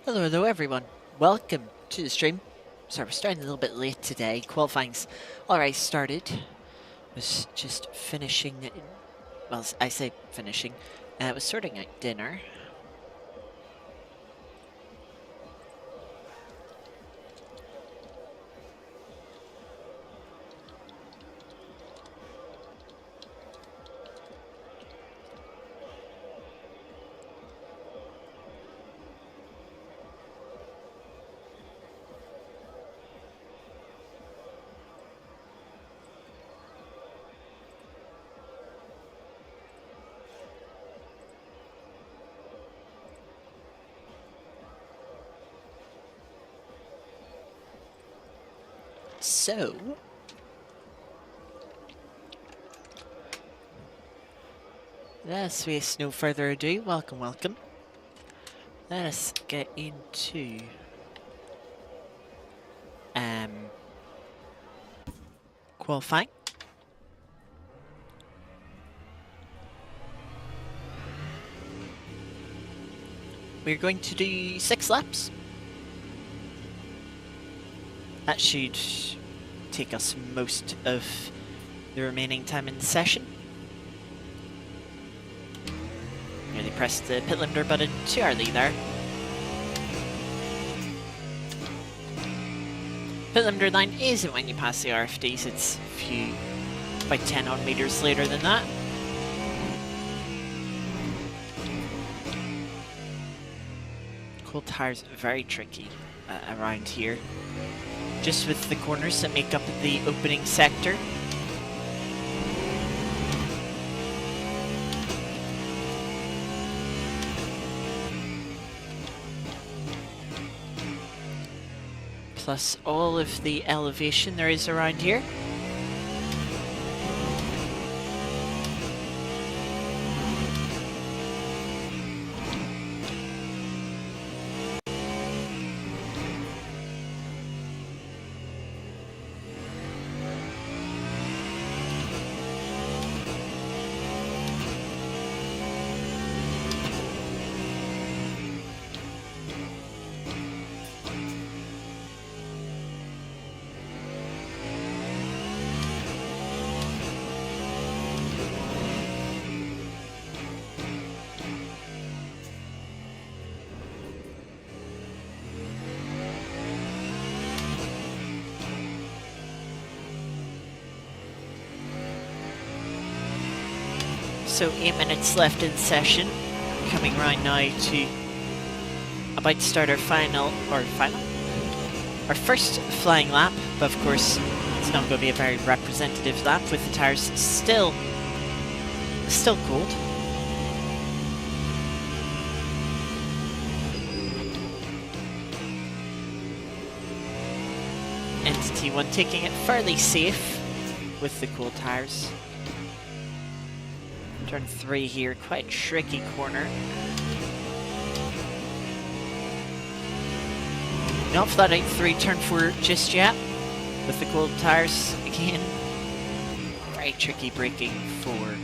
Hello everyone. Welcome to the stream. Sorry, we're starting a little bit late today. Qualifying's already started. Was just finishing, well, I say finishing. Was sorting out dinner. So, let's waste no further ado. Welcome. Let us get into qualifying. We're going to do 6 laps. That should take us most of the remaining time in the session. Nearly pressed the pit limiter button too early there. Pit limiter line isn't when you pass the RFDs, it's about 10 odd meters later than that. Cold tires very tricky around here. Just with the corners that make up the opening sector. Plus all of the elevation there is around here. So 8 minutes left in session, coming right now to about to start our our first flying lap, but of course it's not going to be a very representative lap with the tires still cold. Entity 1 taking it fairly safe with the cold tires. Turn 3 here, quite a tricky corner. Not flat out 3, turn 4 just yet. With the cold tires again. Very tricky braking for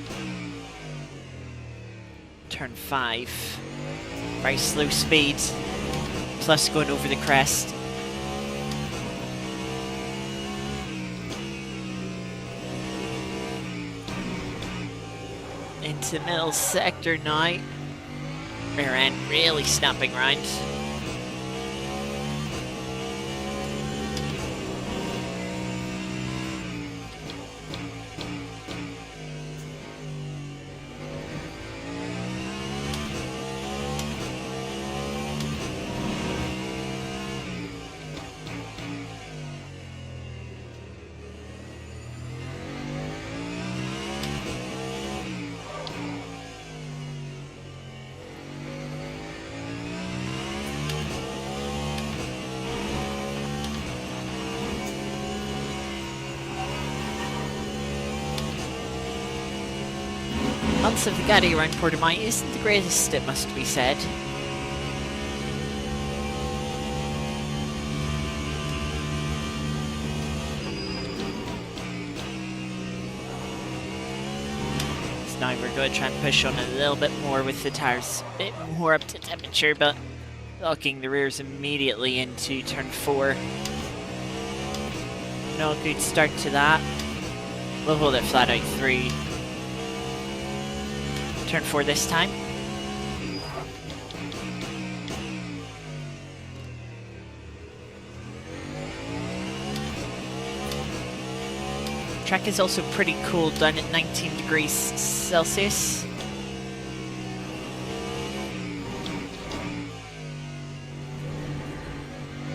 turn 5. Very slow speed, plus going over the crest. Into the middle sector now. Rear end really snapping round. Lots of the Caddy around Portimao isn't the greatest, it must be said. Now we're going to try and push on a little bit more with the tires, a bit more up to temperature, but locking the rears immediately into turn 4. No good start to that. We'll hold it flat out through turn 4 this time. Track is also pretty cool, down at 19 degrees Celsius.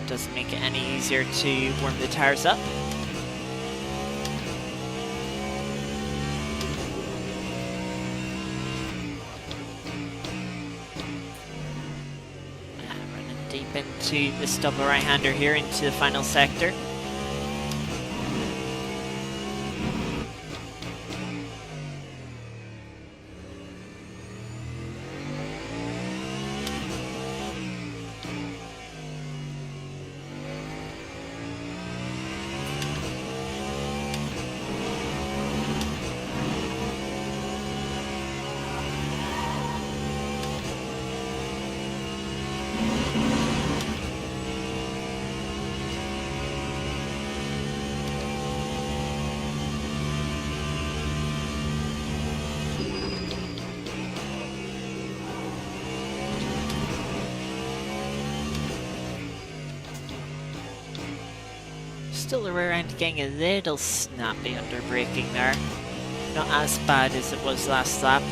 Doesn't make it any easier to warm the tires up. Running deep into this double right-hander here into the final sector. Still the rear end getting a little snappy under braking there. Not as bad as it was last lap.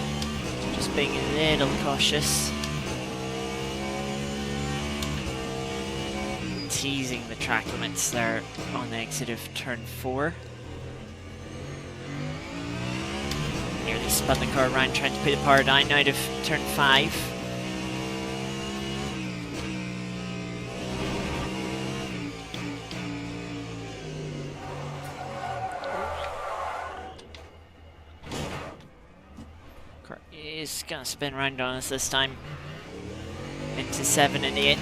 Just being a little cautious. Teasing the track limits there on the exit of turn 4. Nearly spun the car around trying to put the power down out of turn 5. Is gonna spin round on us this time into 7 and 8.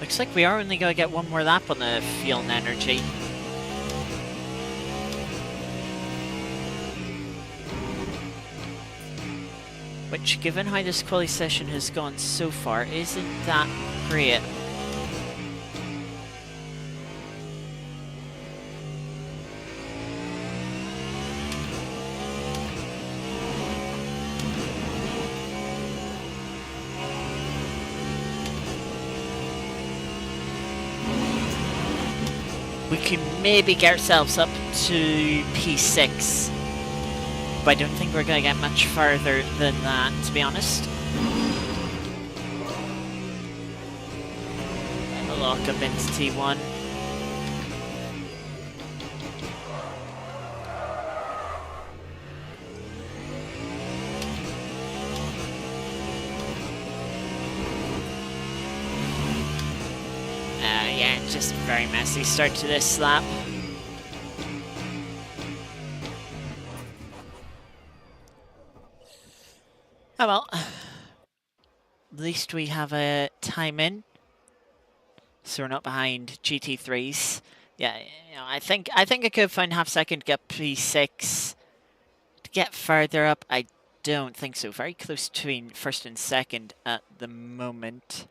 Looks like we are only gonna get one more lap on the fuel and energy. Which, given how this quali session has gone so far, isn't that great. We can maybe get ourselves up to P6, but I don't think we're going to get much further than that, to be honest. And the lock up into T1. Yeah, just a very messy start to this lap. Oh well. At least we have a time in, so we're not behind GT3s. Yeah, you know, I think I could find half second to get P6. To get further up, I don't think so. Very close between first and second at the moment.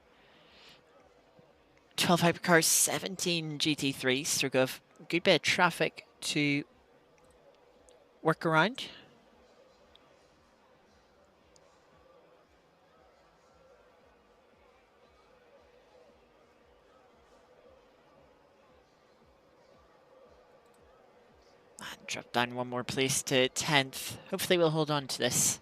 12 Hypercars, 17 GT3s, so we've got a good bit of traffic to work around. And drop down one more place to 10th. Hopefully we'll hold on to this.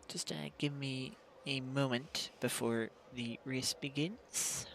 Just give me a moment before the race begins.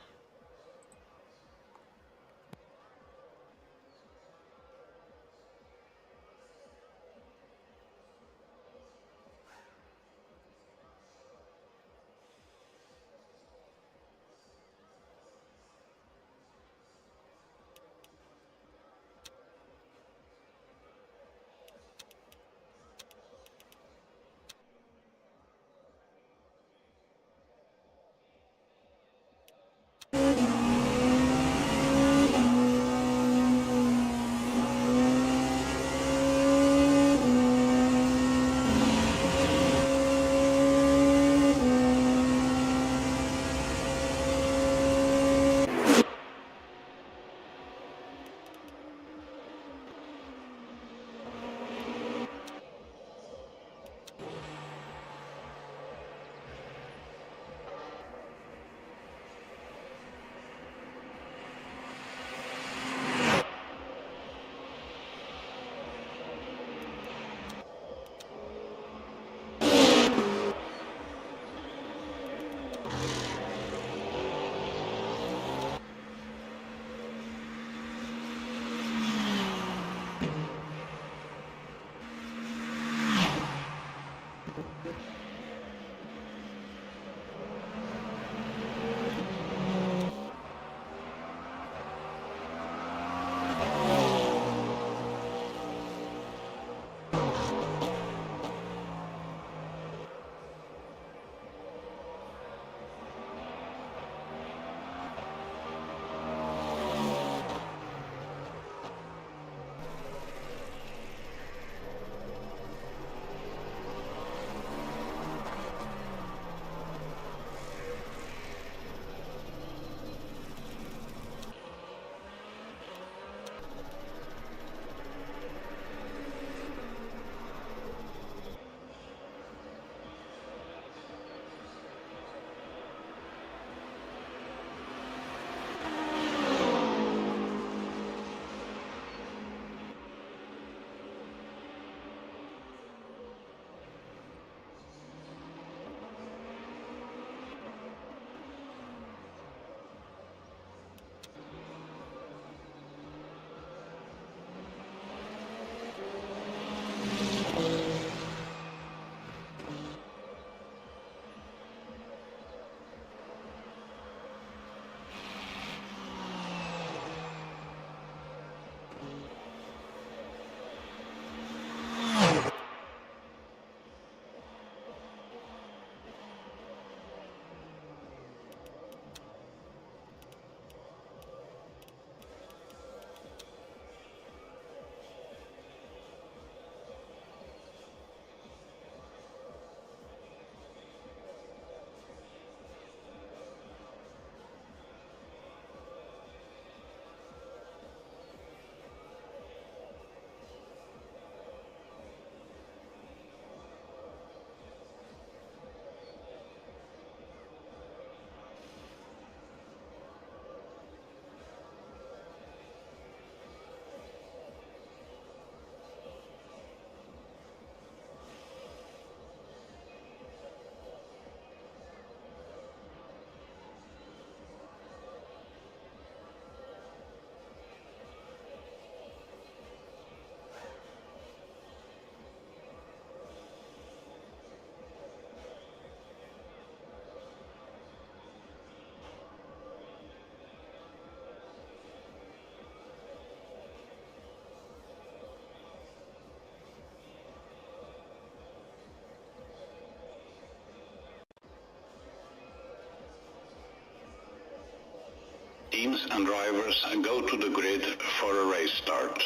teams and drivers go to the grid for a race start.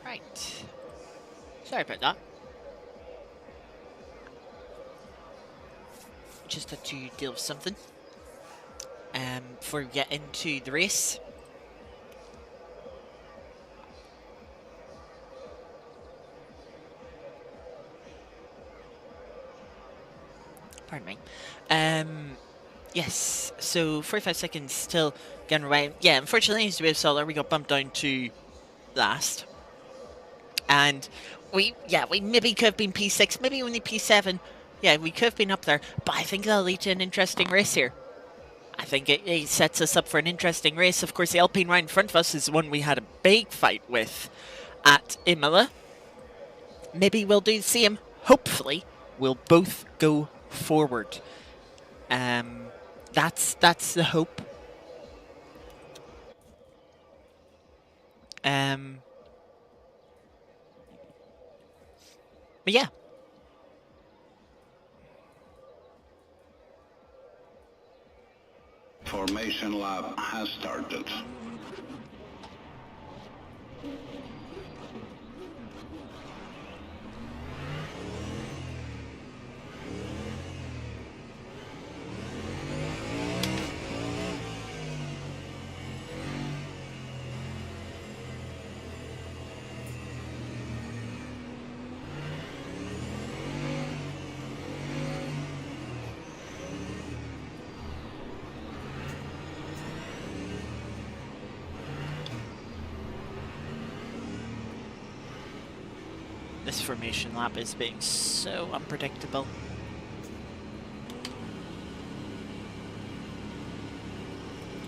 Right. Sorry about that. Just had to deal with something. Before we get into the race. Pardon me. Yes, so 45 seconds still getting away. Yeah, unfortunately, as we saw there, we got bumped down to last. And we maybe could have been P6, maybe only P7. Yeah, we could have been up there, but I think that'll lead to an interesting race here. I think it sets us up for an interesting race. Of course, the Alpine right in front of us is the one we had a big fight with at Imola. Maybe we'll do the same. Hopefully, we'll both go forward. That's the hope. But yeah. Formation lap has started. This formation lap is being so unpredictable.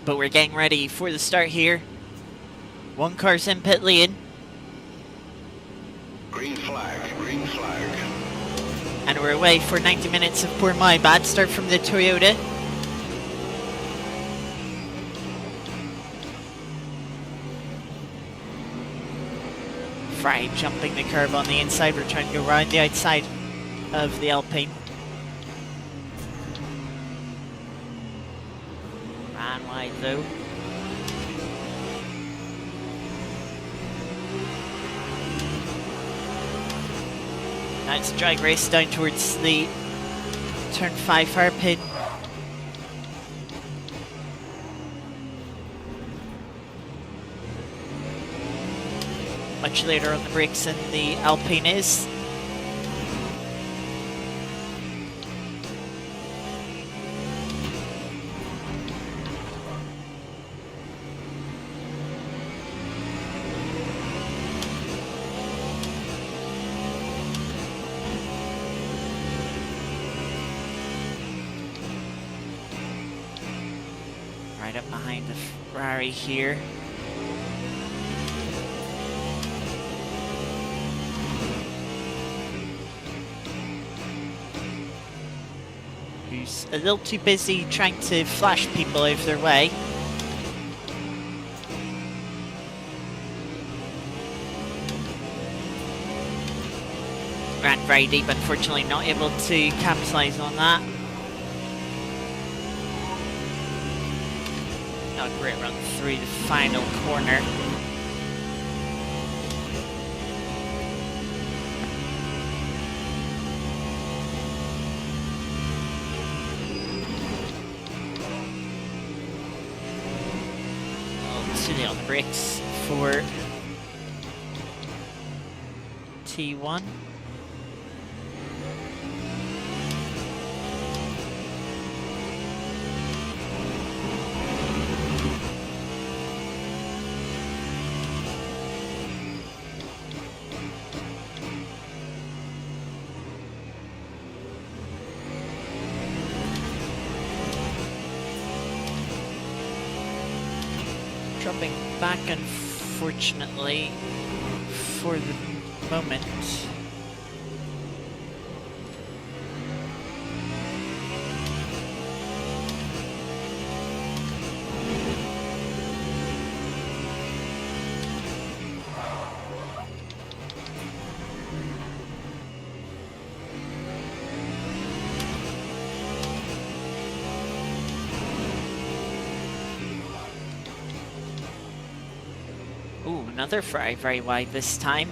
But we're getting ready for the start here. One car's in pit lane. Green flag, green flag. And we're away for 90 minutes of Portimao. Bad start from the Toyota. Fry jumping the curve on the inside. We're trying to go around the outside of the Alpine. Ran wide though. Now it's a drag race down towards the turn 5 hairpin. Much later on the brakes than the Alpine is. Right up behind the Ferrari here. Who's a little too busy trying to flash people out of their way. Ran very deep, unfortunately not able to capitalise on that. Not a great run through the final corner. too late on the brakes for T1. Dropping back, unfortunately, for the moment. Ooh, another fry very wide this time.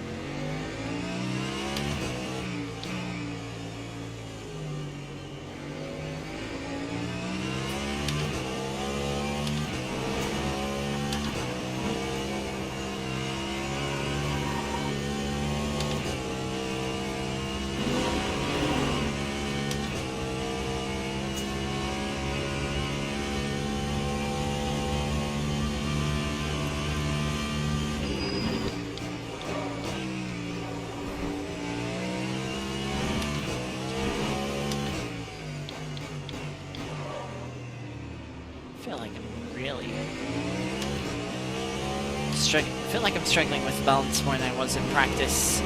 I feel like I'm struggling with balance more than I was in practice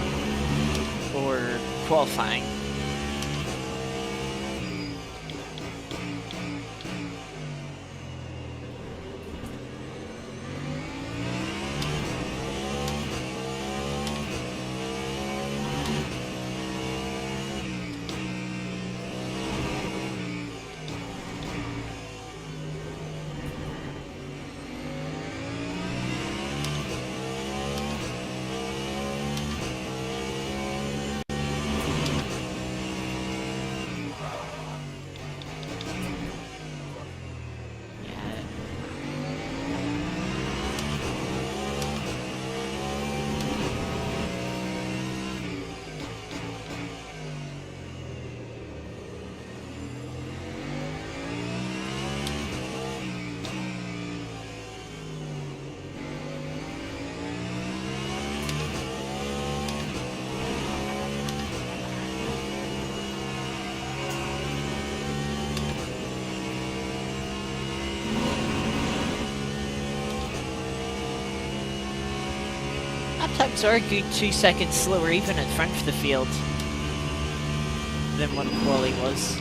or qualifying. Times are a good 2 seconds slower even at front of the field than what quali was.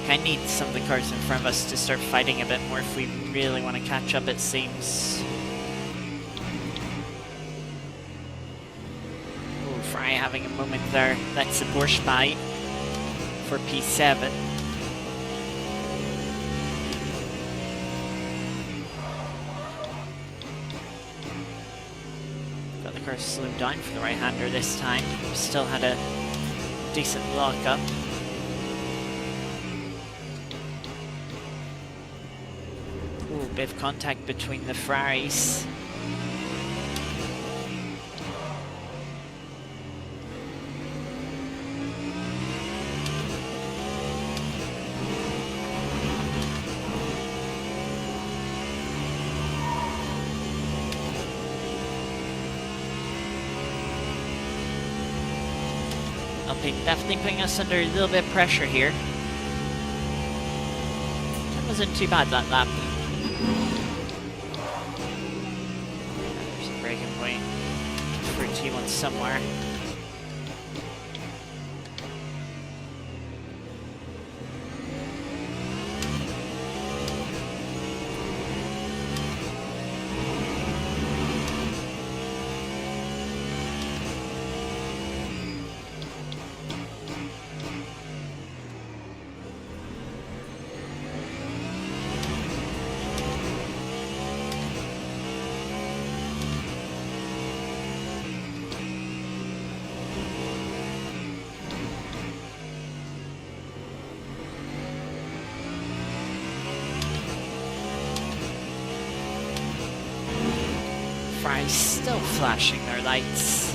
I need some of the cars in front of us to start fighting a bit more if we really want to catch up, it seems. Ooh, Fry having a moment there. That's a Porsche bite for P7. Got the car slowed down for the right-hander this time. Still had a decent lock-up. Bit of contact between the Ferraris. Alpine definitely putting us under a little bit of pressure here. That wasn't too bad that lap. There's a braking point for T1 somewhere. Ferrari's still flashing their lights.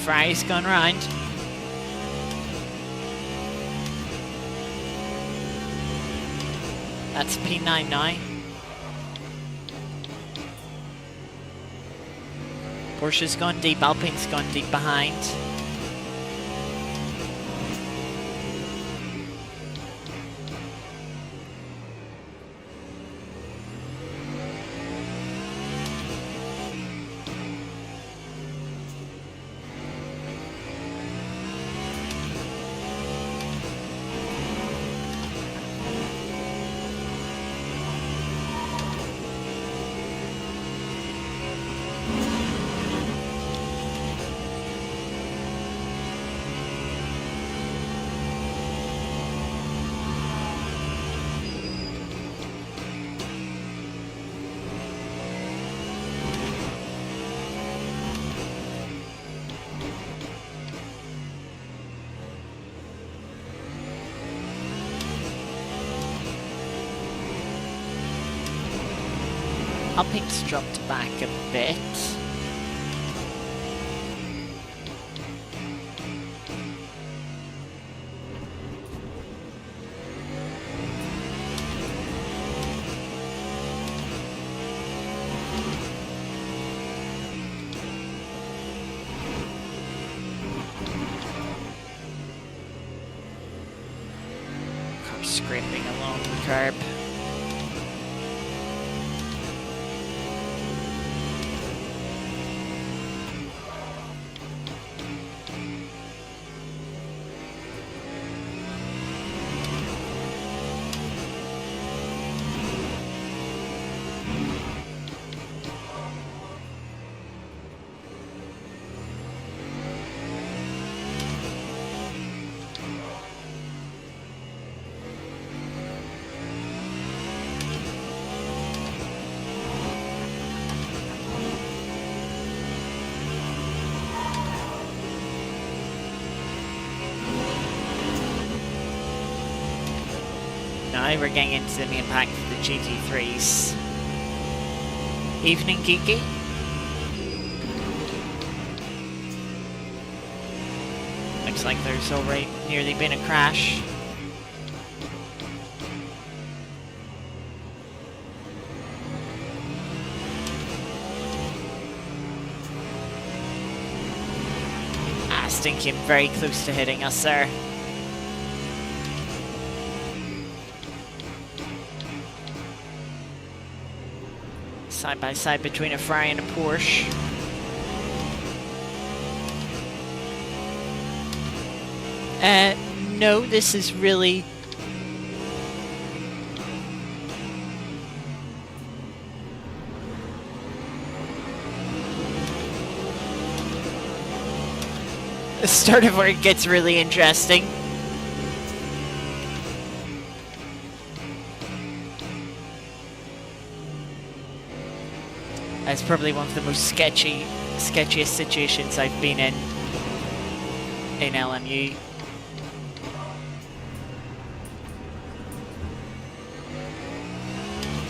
Ferrari's gone round. That's P9 now. Porsche's gone deep, Alpine's gone deep behind. Alpine's dropped back a bit. Car scraping along the curb. Now we're getting into the main pack for the GT3s. Evening, Geeky. Looks like there's already nearly been a crash. Stinking very close to hitting us there. Side by side between a Ferrari and a Porsche. No, this is really... the start of where it gets really interesting. It's probably one of the most sketchiest situations I've been in. in LMU.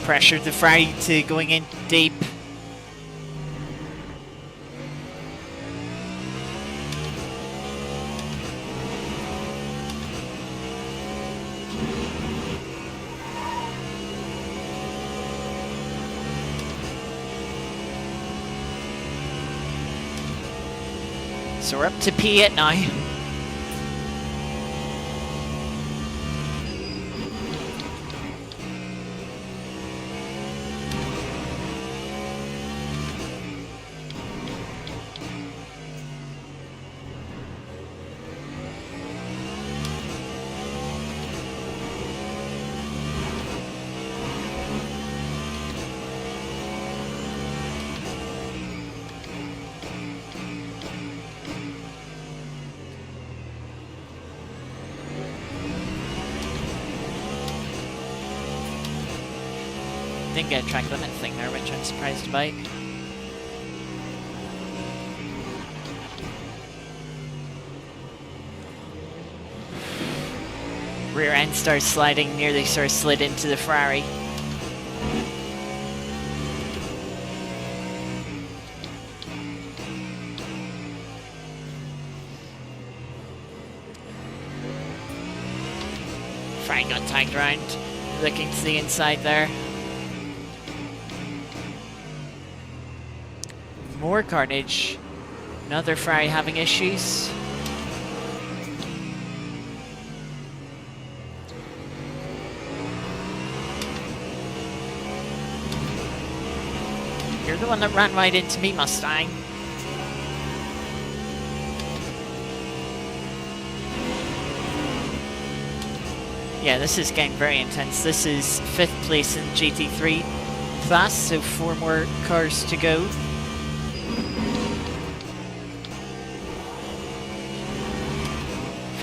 Pressured the Ferrari to going in deep. So we're up to P8 now. Didn't get a track limit thing there, which I'm surprised about. Rear end starts sliding, nearly sort of slid into the Ferrari. Ferrari got tagged around, looking to the inside there. More carnage. Another Ferrari having issues. You're the one that ran right into me, Mustang. Yeah, this is getting very intense. This is 5th place in GT3 class, so 4 more cars to go.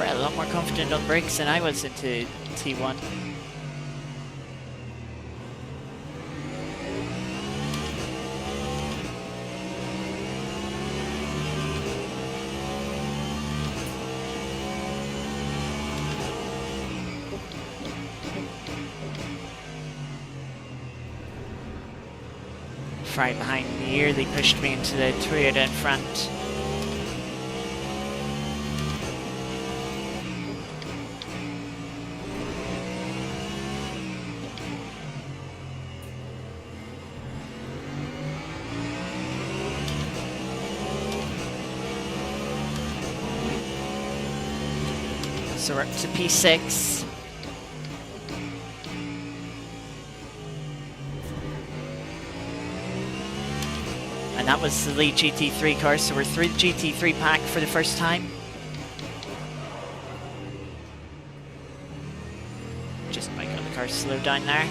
A lot more confident on brakes than I was into T1. Right behind me, nearly pushed me into the Toyota in front. So we're up to P6. And that was the lead GT3 car, so we're through the GT3 pack for the first time. Just might got the car slow down there.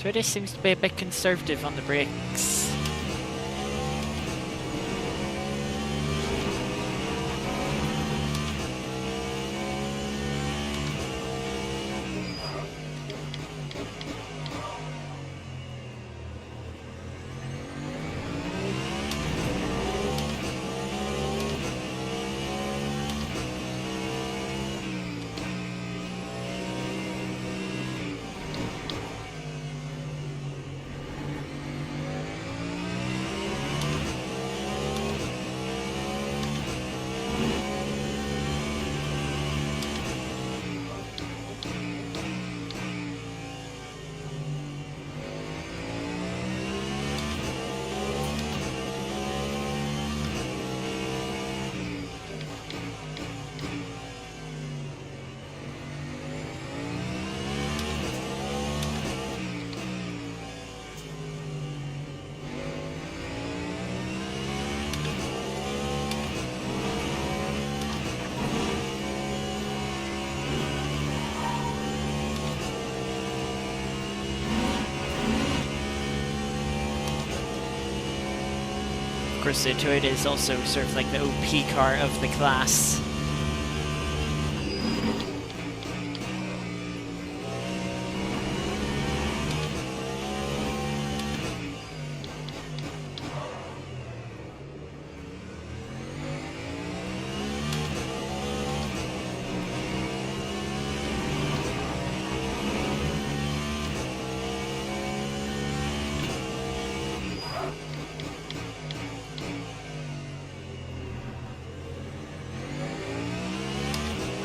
Toyota seems to be a bit conservative on the brakes. course, the Toyota is also sort of like the OP car of the class.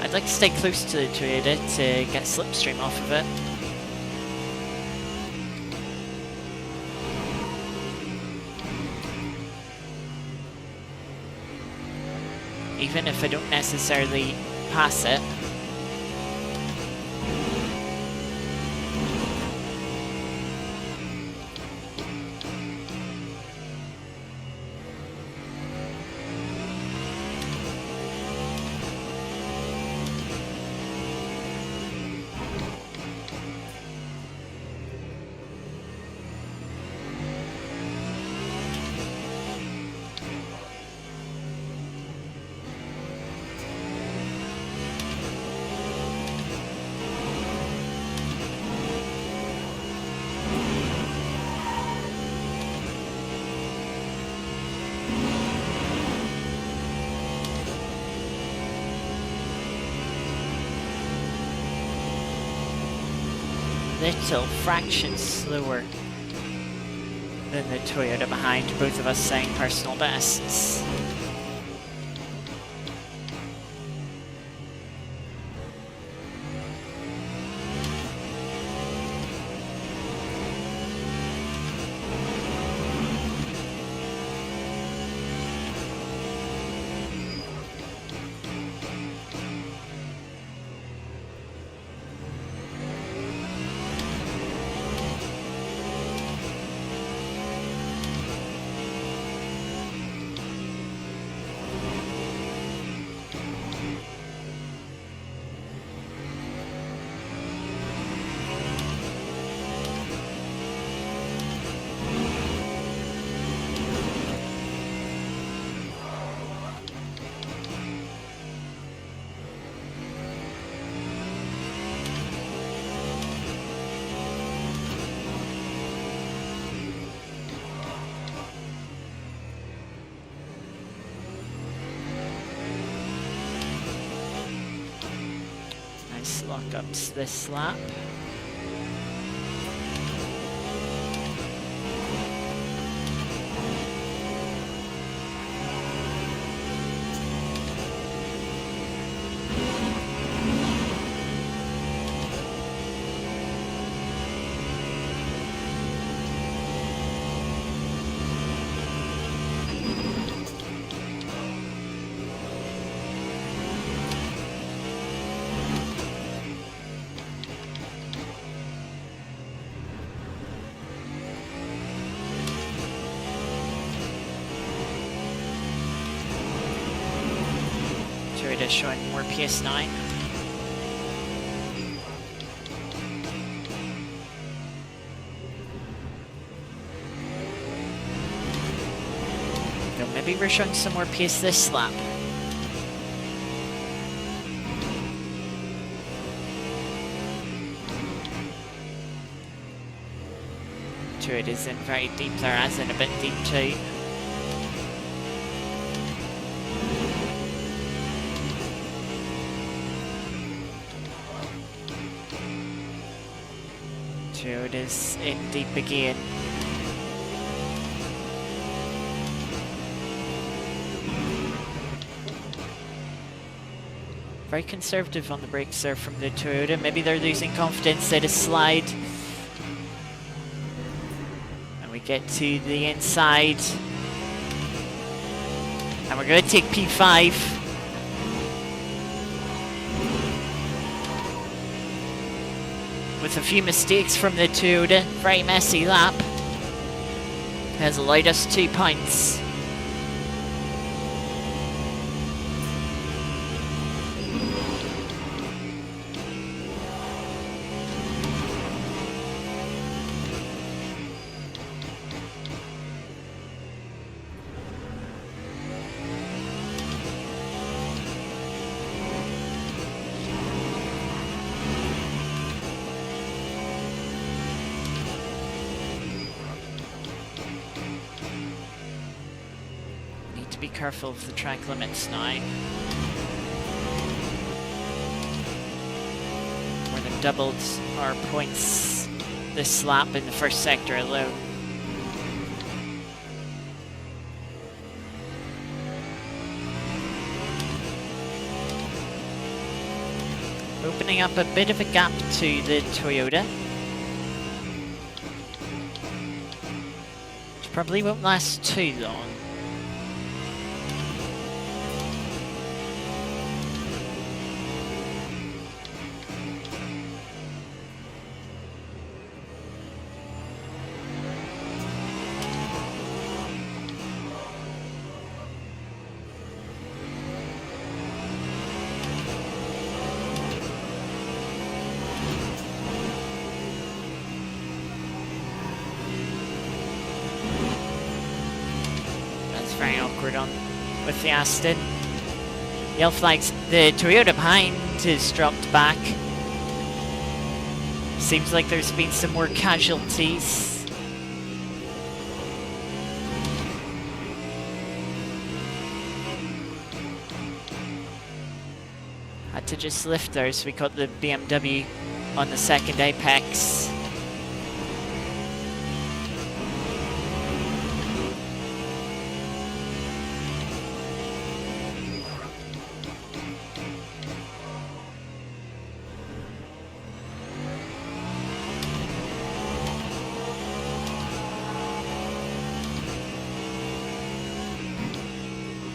I'd like to stay close to the Toyota to get slipstream off of it. Even if I don't necessarily pass it. Little fraction slower than the Toyota behind, both of us saying personal bests. Nice lock-ups this lap. Showing more PS9. So maybe we're showing some more PS this lap. It is in very deep there, as in a bit deep too. It is in deep again. Very conservative on the brakes there from the Toyota. Maybe they're losing confidence. They just slide. And we get to the inside. And we're going to take P5. With a few mistakes from the Toyota, very messy lap, has allowed us 2 points. be careful of the track limits now. More than doubled our points this lap in the first sector alone. Opening up a bit of a gap to the Toyota. Which probably won't last too long. Very awkward on with the Aston. Yellow flags. The Toyota behind has dropped back. Seems like there's been some more casualties. Had to just lift there, so we got the BMW on the second apex.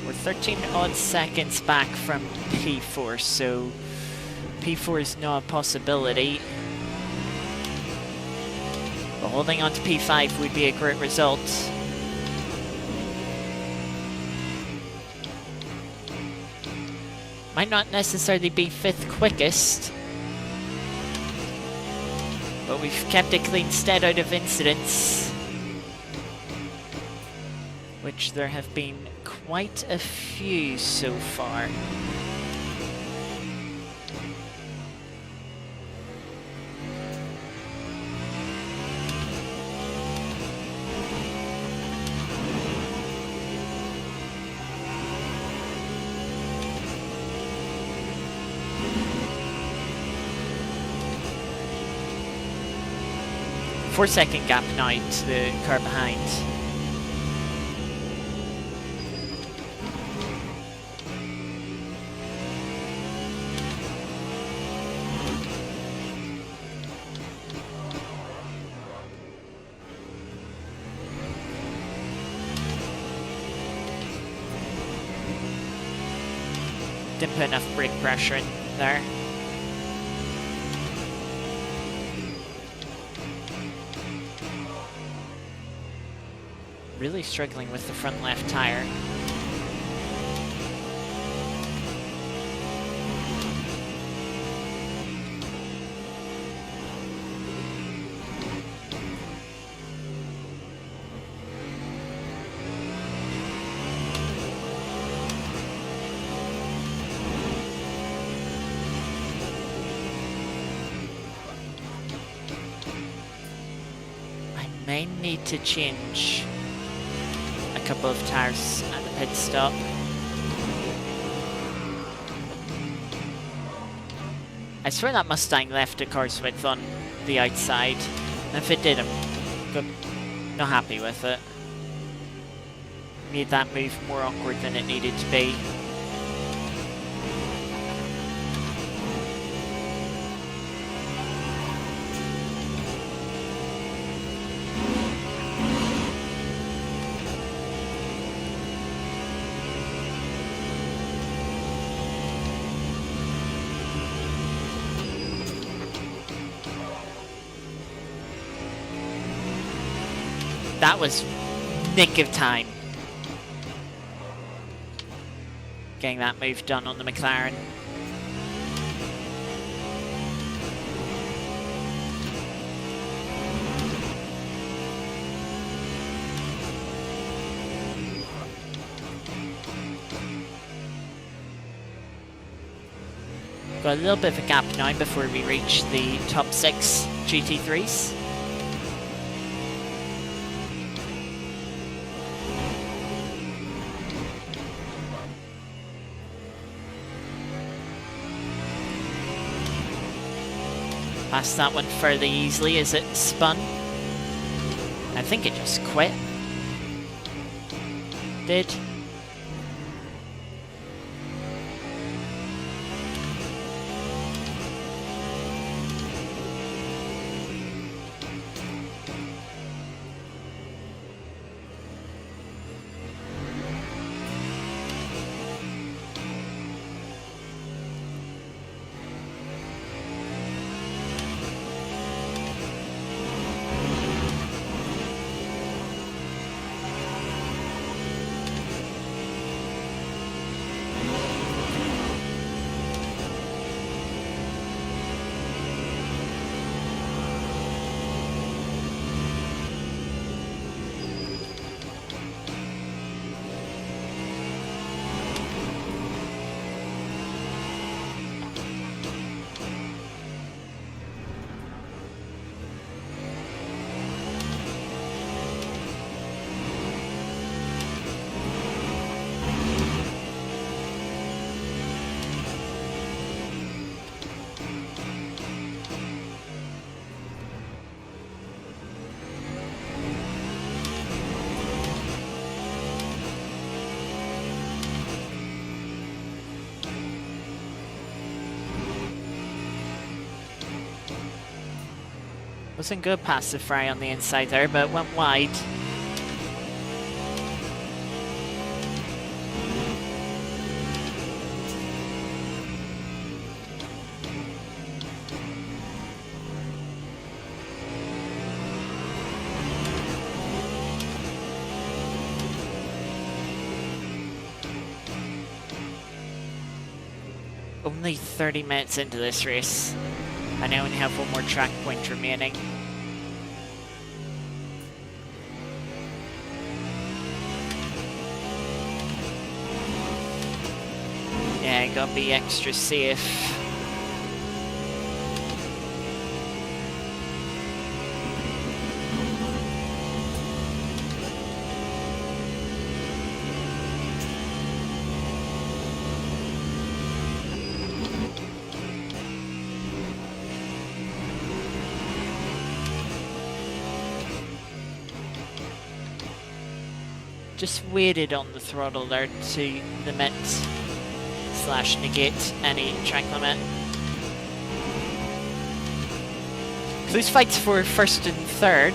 We're 13 odd seconds back from P4, so P4 is not a possibility. But holding on to P5 would be a great result. Might not necessarily be 5th quickest, but we've kept a clean stead out of incidents, which there have been quite a few so far. Four-second gap now to the car behind. Didn't put enough brake pressure in there. Really struggling with the front left tire. I may need to change a couple of tires at the pit stop. I swear that Mustang left a car's width on the outside, and if it did, I'm not happy with it. Made that move more awkward than it needed to be. That was nick of time. Getting that move done on the McLaren. Got a little bit of a gap now before we reach the top 6 GT3s. Passed that one fairly easily as it spun. I think it just quit. Did. Wasn't good past the fry on the inside there, but went wide. Only 30 minutes into this race, and I only have one more track point remaining. Yeah, gotta be extra safe. Just waited on the throttle there to limit / negate any track limit. Close fights for first and third.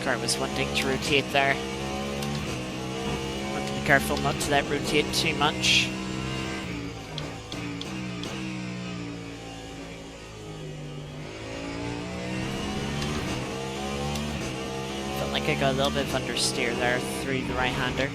Car was wanting to rotate there. Want to be careful not to let rotate too much. Felt like I got a little bit of understeer there through the right-hander.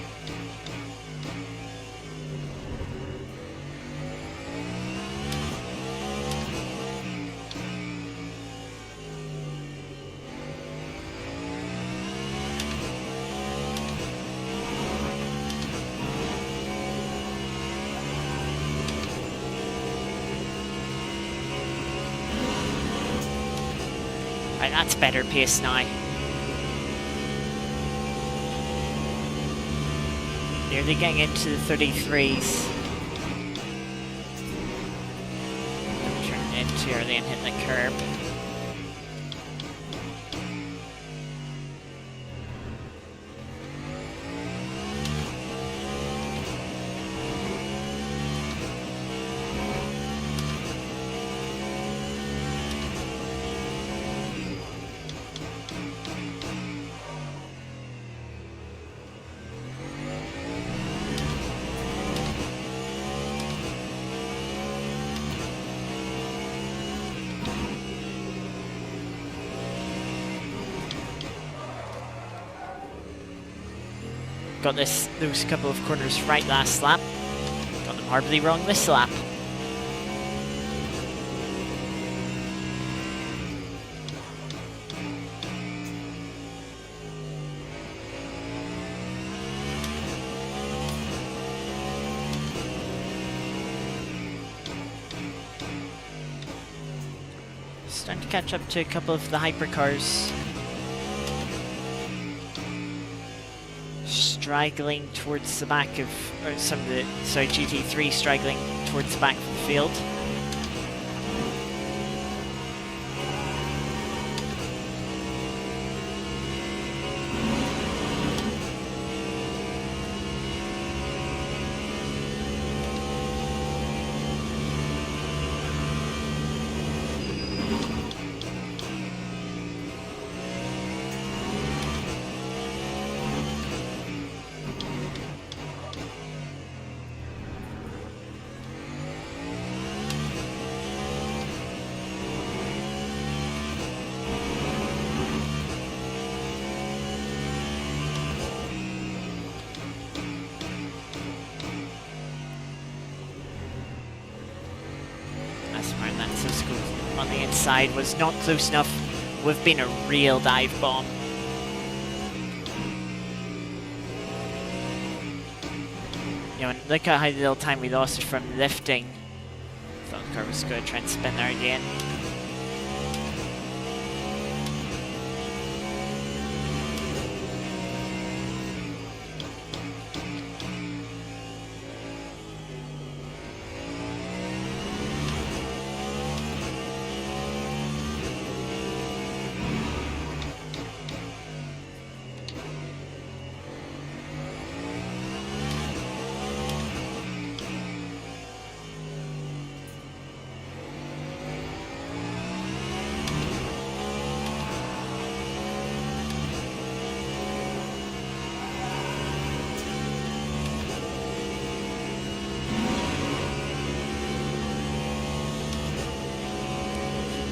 Right, that's better pace now. Nearly getting into the 33s. Turning in too early and hitting the curb. Got those couple of corners right last lap. Got them horribly wrong this lap. Starting to catch up to a couple of the hypercars. Straggling towards the back of, or some of the, sorry, GT3 straggling towards the back of the field. On the inside was not close enough. Would have been a real dive bomb. You know, and look at how little time we lost from lifting. Thought the car was going to try and spin there again.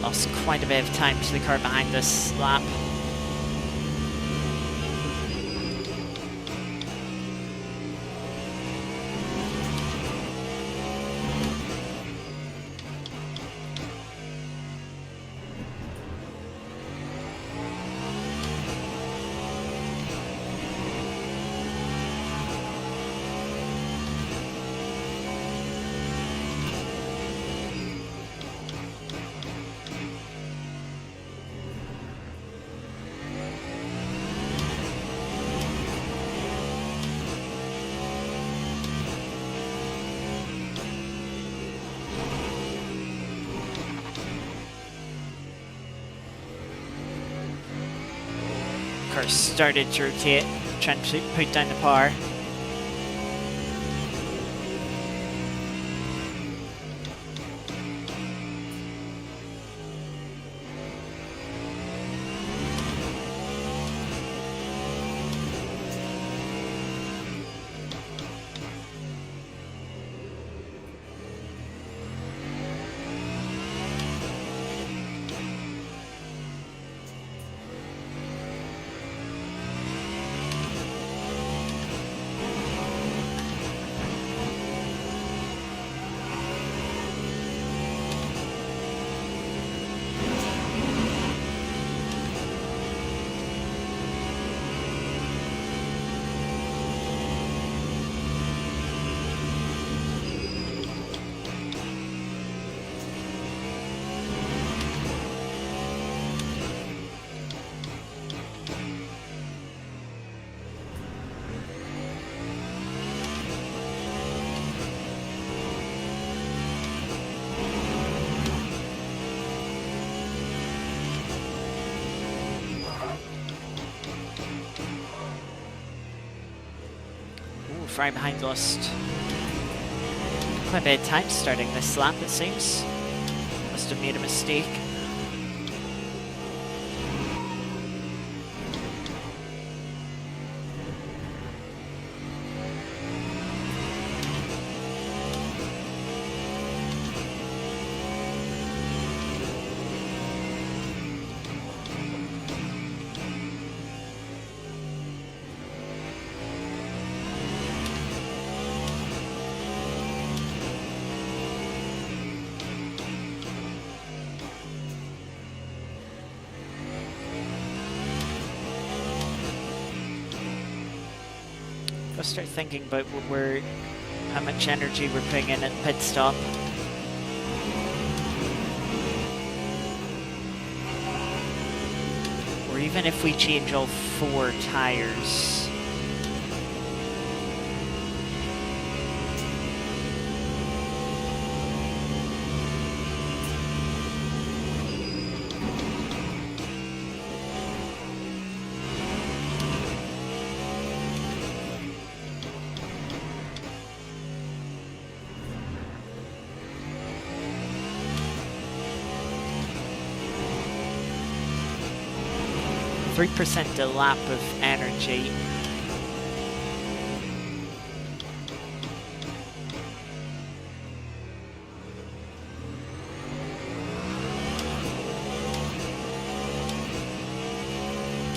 Lost quite a bit of time to the car behind this lap. Car started to rotate, trying to put down the power. far behind, lost quite a bit of time starting this lap, it seems. Must have made a mistake. Gotta start thinking about how much energy we're putting in at the pit stop. Or even if we change all 4 tires. %3 a lap of energy.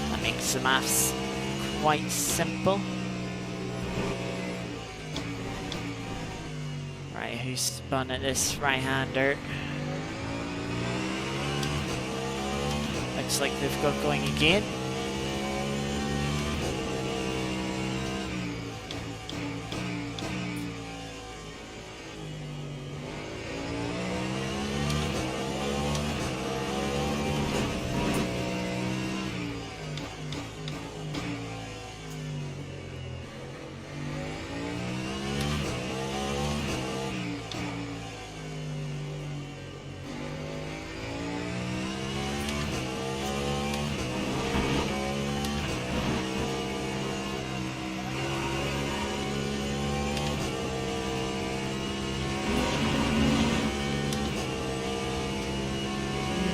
That makes the maths quite simple. Right, who's spun at this right-hander? Looks like they've got going again.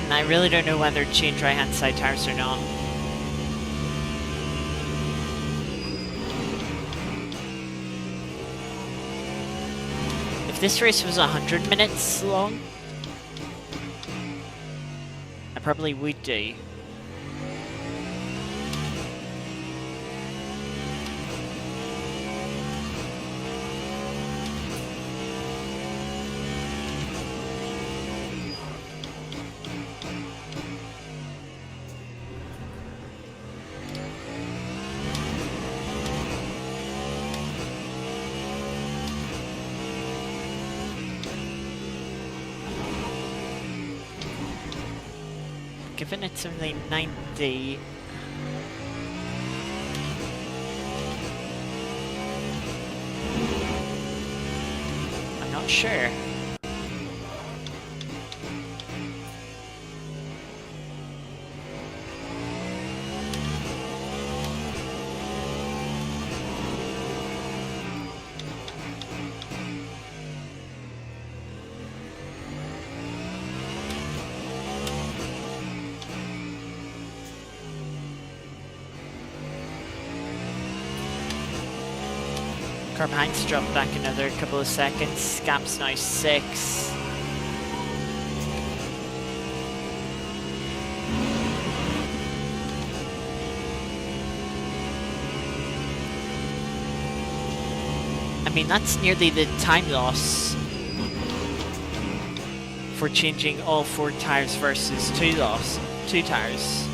I really don't know whether to change right-hand side tires or not. If this race was 100 minutes long, I probably would do. Given it's only 90, I'm not sure. Car behind's dropped back another couple of seconds. Gap's now 6. I mean, that's nearly the time loss for changing all 4 tires versus 2 tires.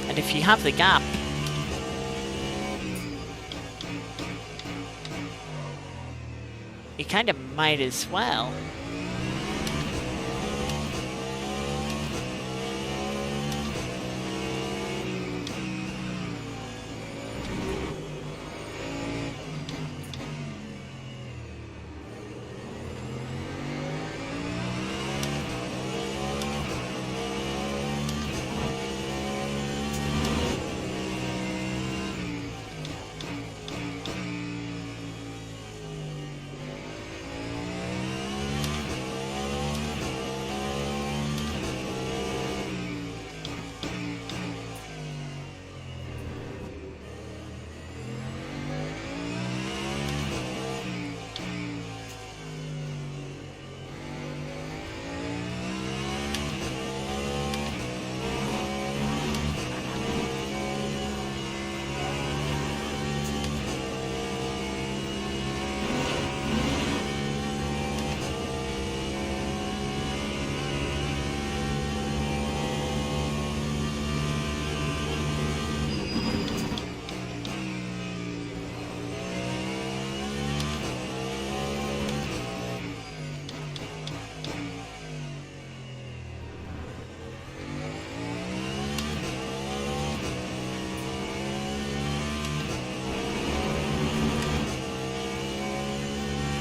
And if you have the gap, you kind of might as well.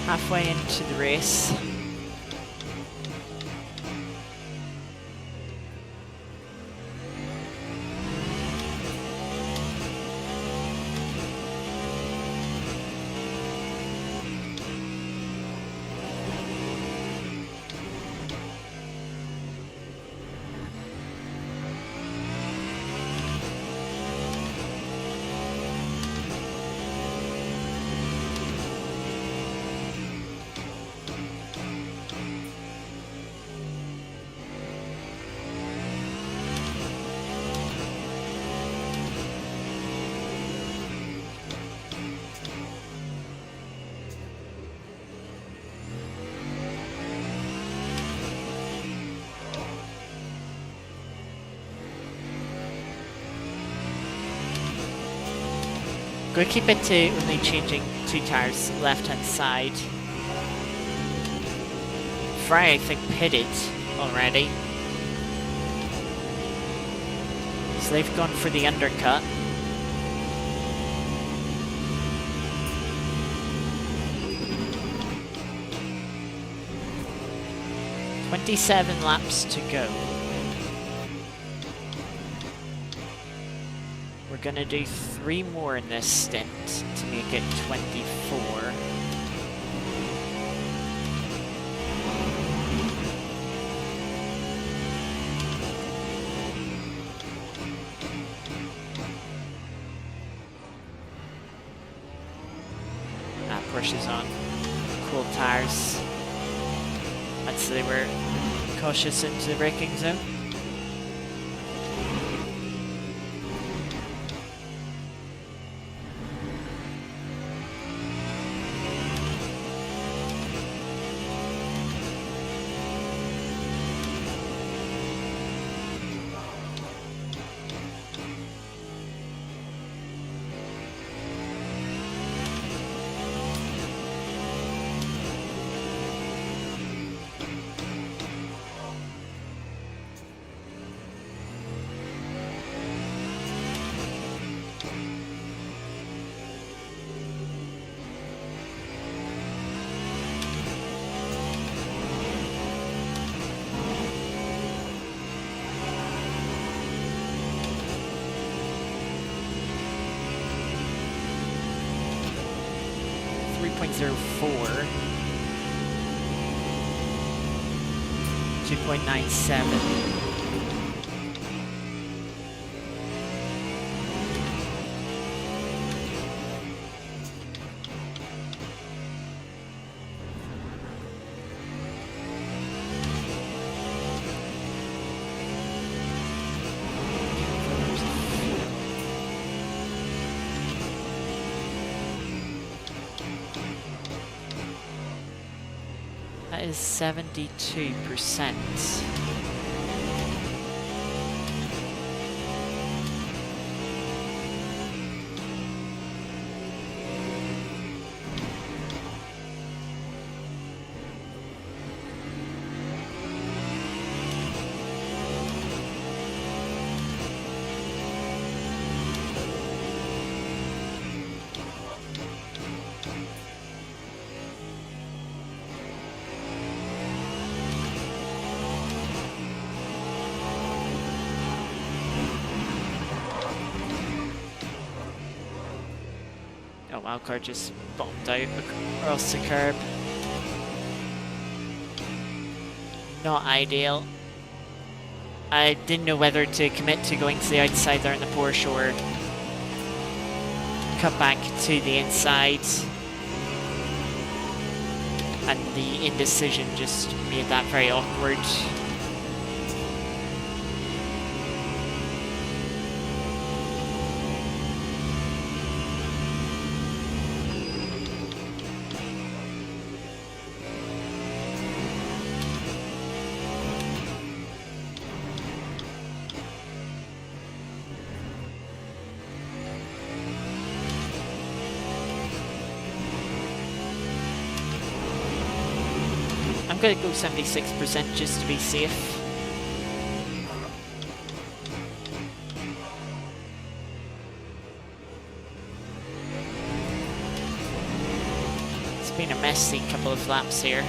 halfway into the race. Go keep it to only changing 2 tires left hand side. Fry, I think, pitted already. So they've gone for the undercut. "27 laps to go. We're gonna do 3 more in this stint to make it 24. Porsche's on cool tires. I'd say they were cautious into the braking zone. .04, 2.97. That is 72%. Oh, wildcard just bombed out across the curb. Not ideal. I didn't know whether to commit to going to the outside there in the Porsche or cut back to the inside. And the indecision just made that very awkward. I'm gonna go 76% just to be safe. It's Been a messy couple of laps here.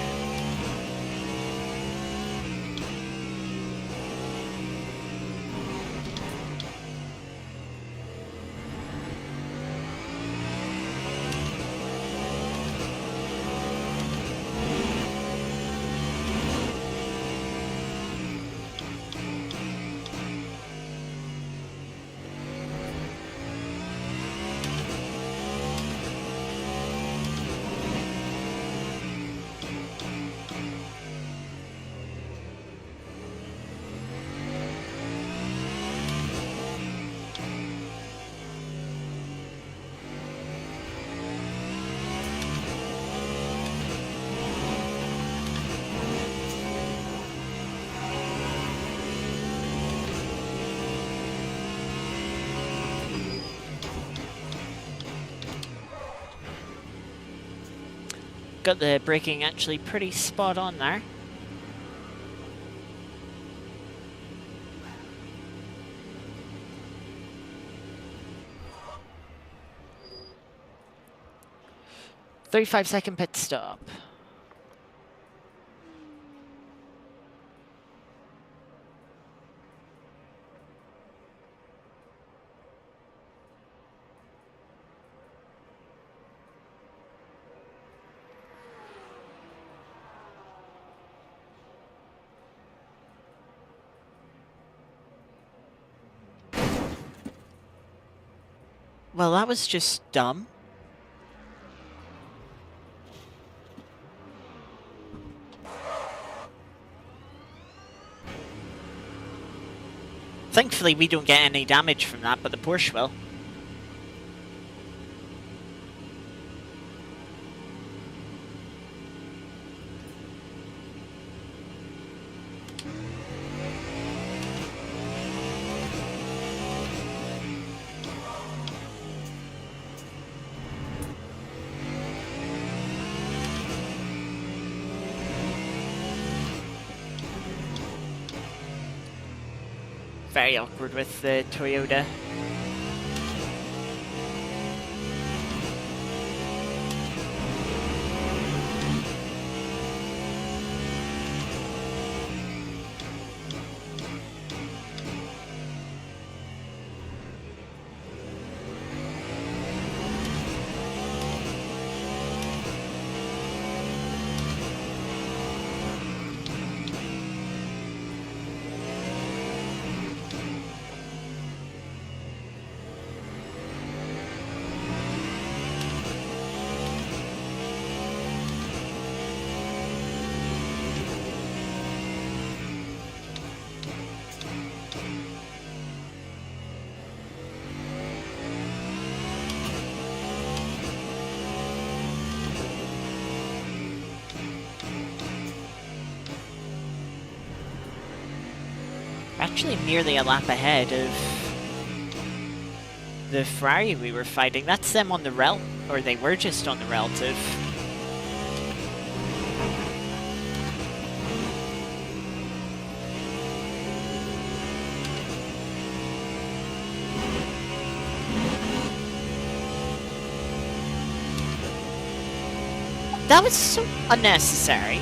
Got the braking actually pretty spot on there. "35-second pit stop." Well, that was just dumb. Thankfully, we don't get any damage from that, but the Porsche will. Very awkward with the Toyota. Actually nearly a lap ahead of the Ferrari we were fighting. That's them on the or they were just on the relative. That was so unnecessary.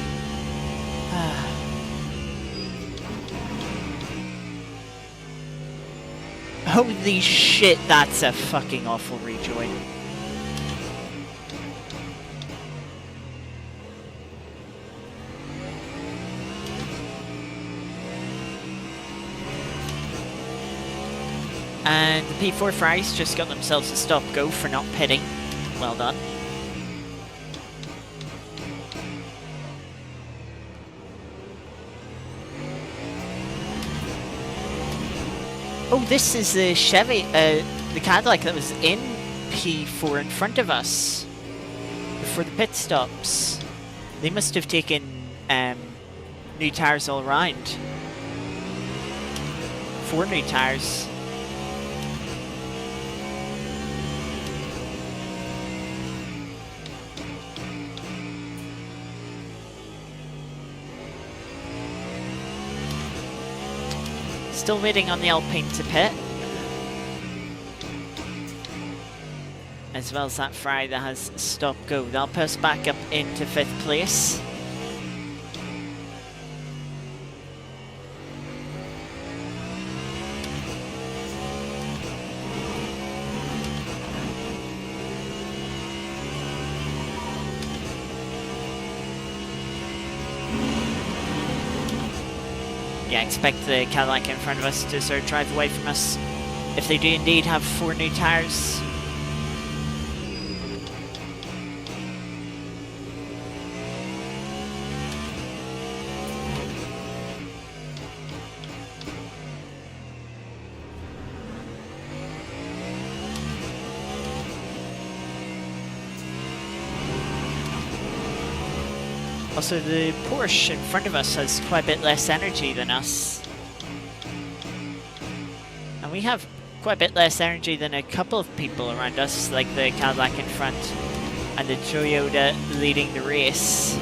Holy shit, that's a fucking awful rejoin. And the P4 Ferraris just got themselves a stop-go for not pitting. Well done. Oh, this is the Chevy, the Cadillac that was in P4 in front of us before the pit stops. They must have taken new tires all around. 4 new tires. Still waiting on the Alpine to pit. as well as that Ferrari that has stop-go. That'll put us back up into 5th place. Yeah, expect the Cadillac in front of us to sort of drive away from us if they do indeed have 4 new tyres. Also, the Porsche in front of us has quite a bit less energy than us. And we have quite a bit less energy than a couple of people around us, like the Cadillac in front and the Toyota leading the race.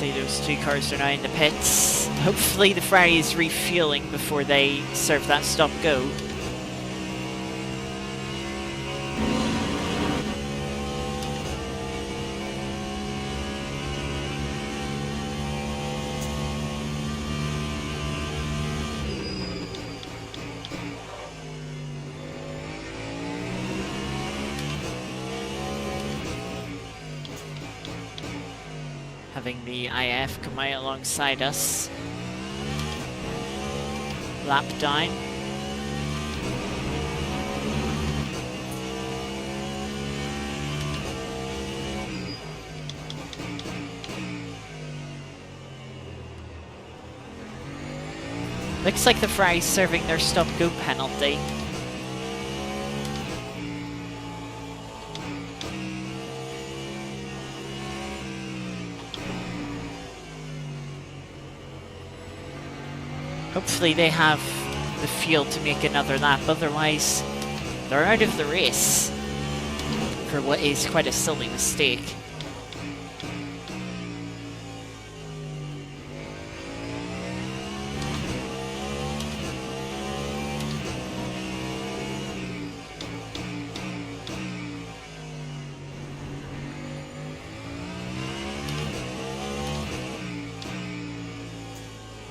Those 2 cars are now in the pits. Hopefully the Ferrari is refueling before they serve that stop-go. Having the IF come out alongside us. Lap down. Looks like the Ferrari's serving their stop-go penalty. Hopefully they have the fuel to make another lap, otherwise they're out of the race for what is quite a silly mistake.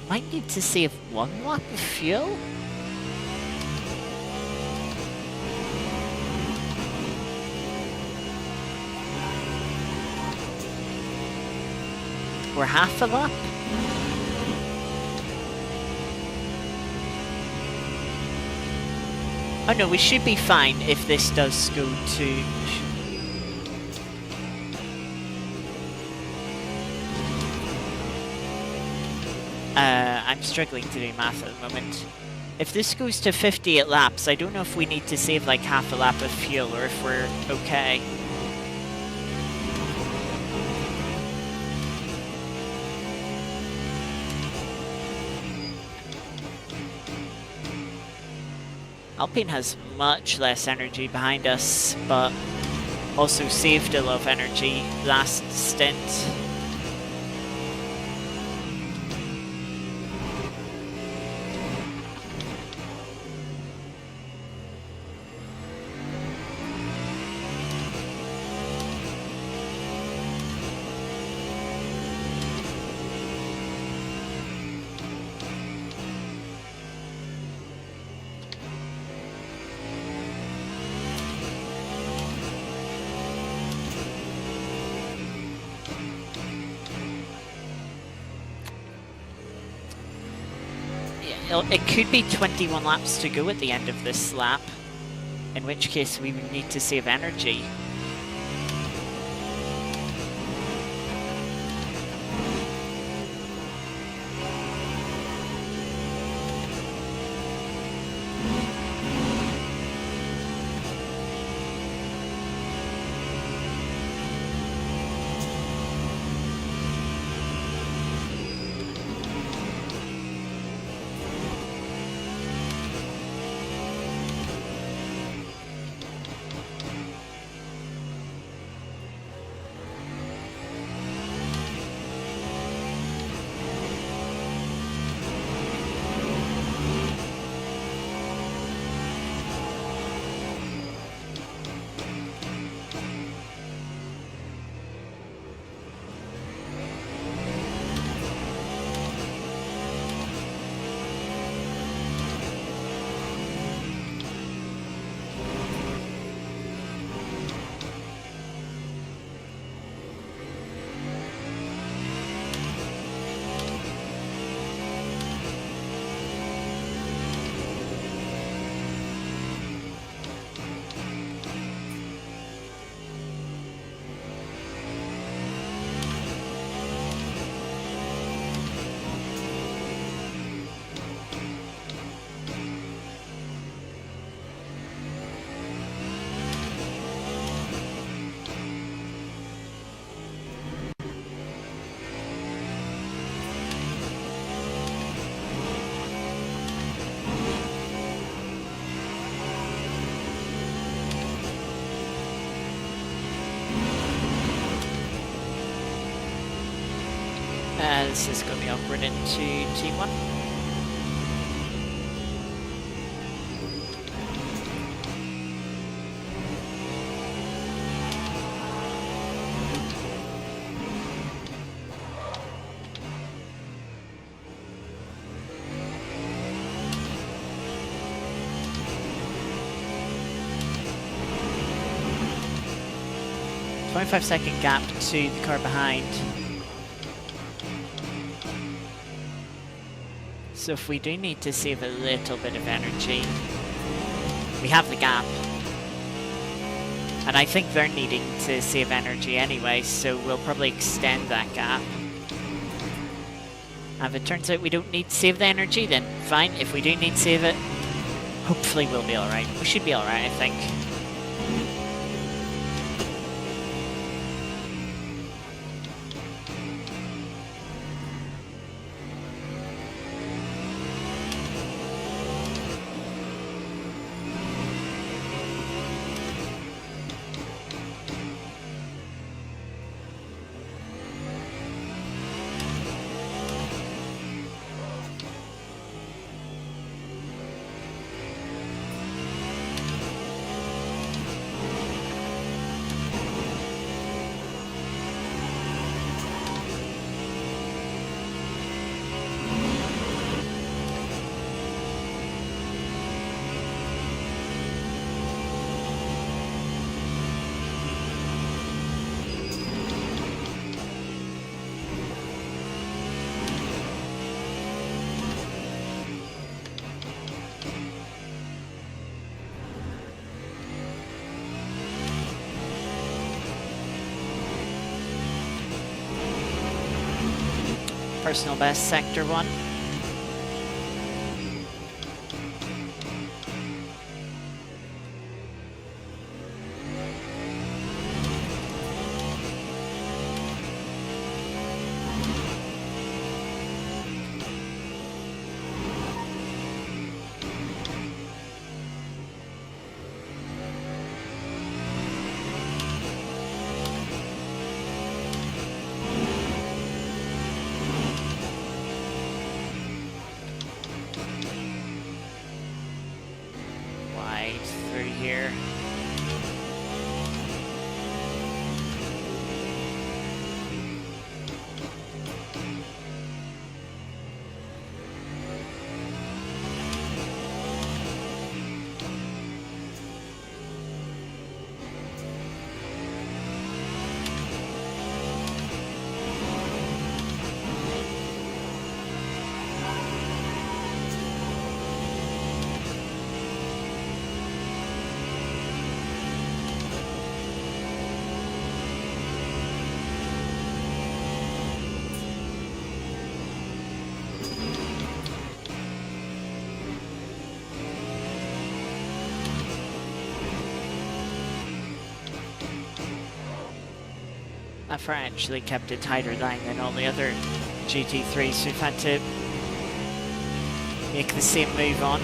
Might need to save 1 lap of fuel. Or half a lap. Oh no, we should be fine if this does go to... I'm struggling to do math at the moment. If this goes to 58 laps, I don't know if we need to save like half a lap of fuel or if we're okay. Alpine has much less energy behind us, but also saved a lot of energy last stint. It could be 21 laps to go at the end of this lap, in which case we would need to save energy. This is going to be awkward into T1. .5-second gap to the car behind. So if we do need to save a little bit of energy, we have the gap. And I think they're needing to save energy anyway, so we'll probably extend that gap. And if it turns out we don't need to save the energy, then fine. If we do need to save it, hopefully we'll be alright. We should be alright, I think. Personal best, sector 1. Here. That car actually kept a tighter line than all the other GT3s, so we've had to make the same move on.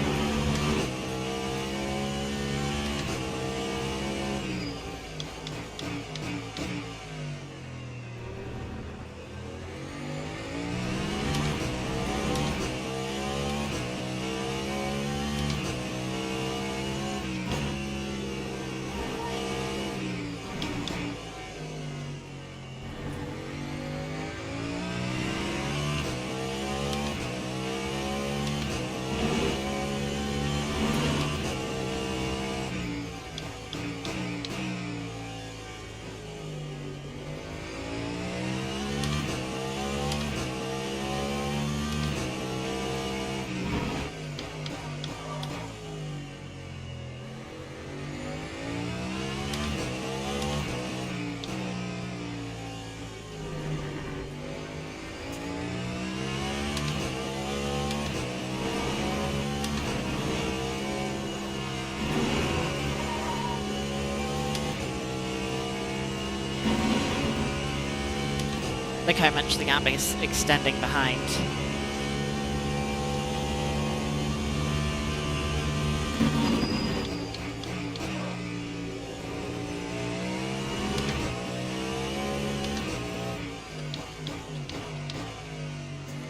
Look how much the gap is extending behind.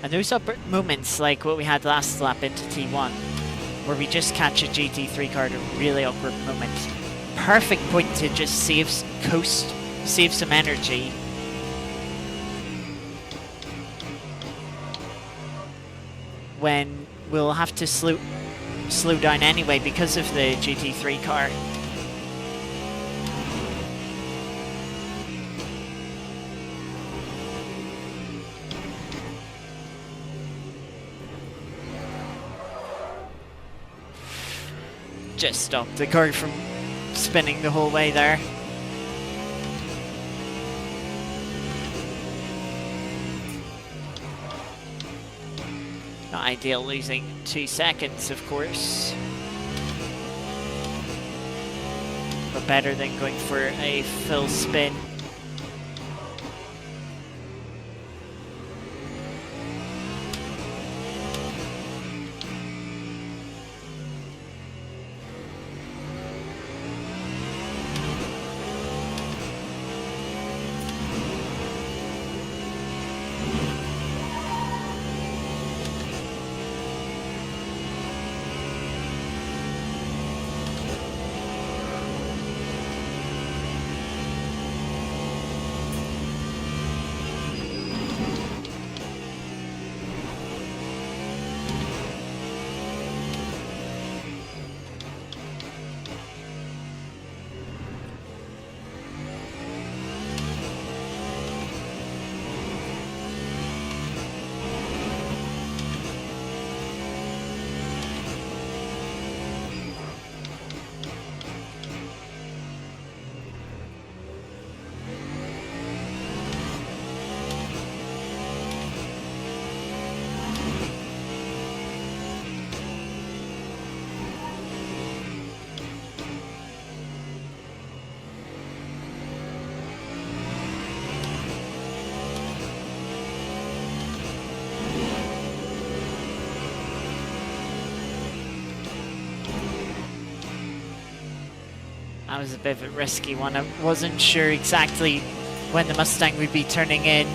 And those are moments like what we had last lap into T1, where we just catch a GT3 car at a really awkward moment. Perfect point to just save some energy. When we'll have to slow down anyway because of the GT3 car. Just stop the car from spinning the whole way there. Not ideal, losing 2 seconds, of course. But better than going for a full spin. That was a bit of a risky one. I wasn't sure exactly when the Mustang would be turning in.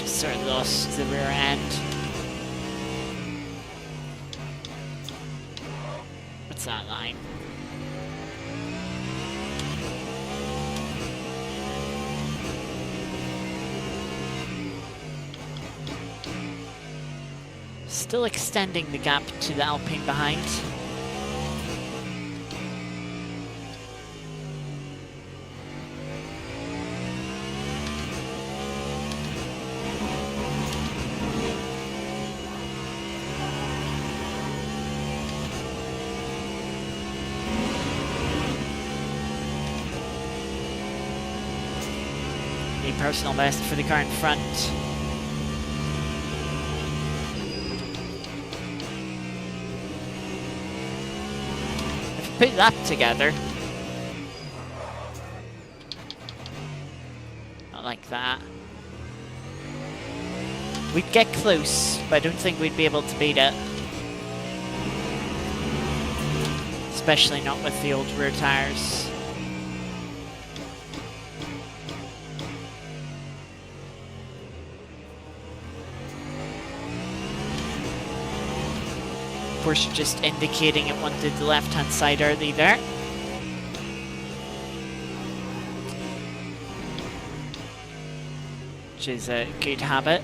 Sort of lost the rear end. What's that line? Still extending the gap to the Alpine behind. Personal best for the car in front. If we put that together, not like that. We'd get close, but I don't think we'd be able to beat it. especially not with the old rear tires. Porsche just indicating it wanted the left-hand side early there. Which is a good habit.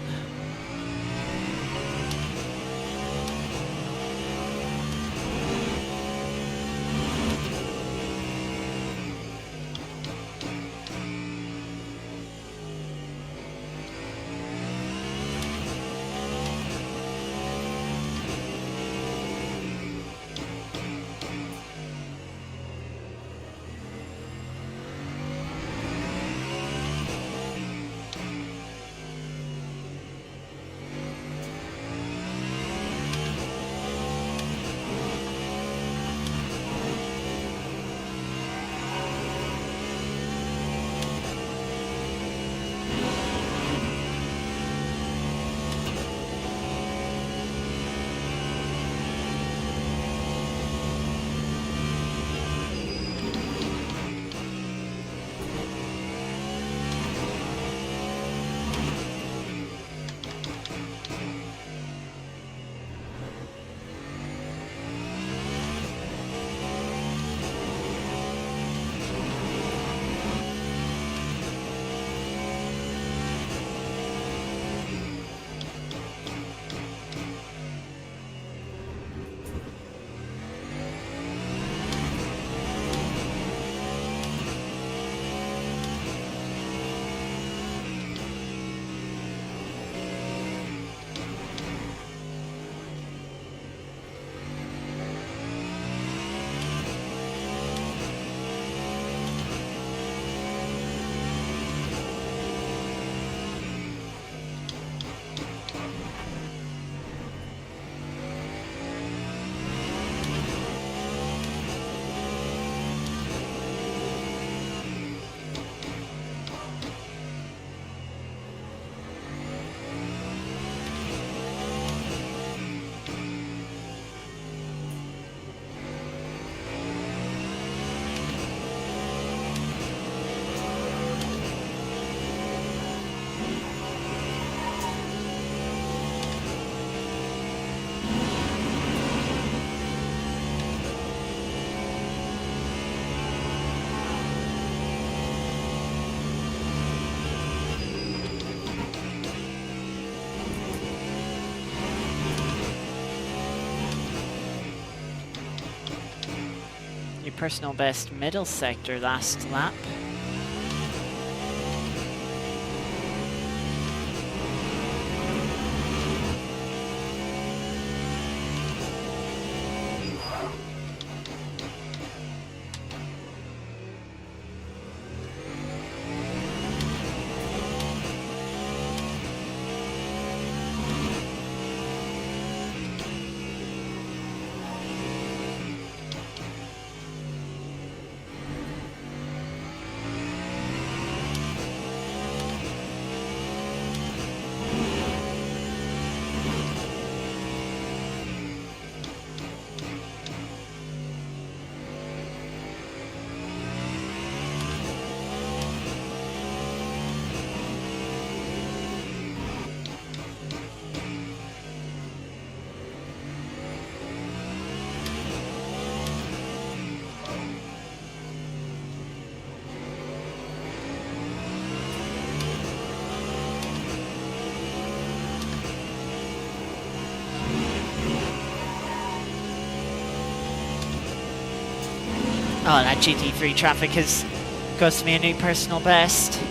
Your personal best middle sector last lap. Oh, that GT3 traffic has cost me a new personal best.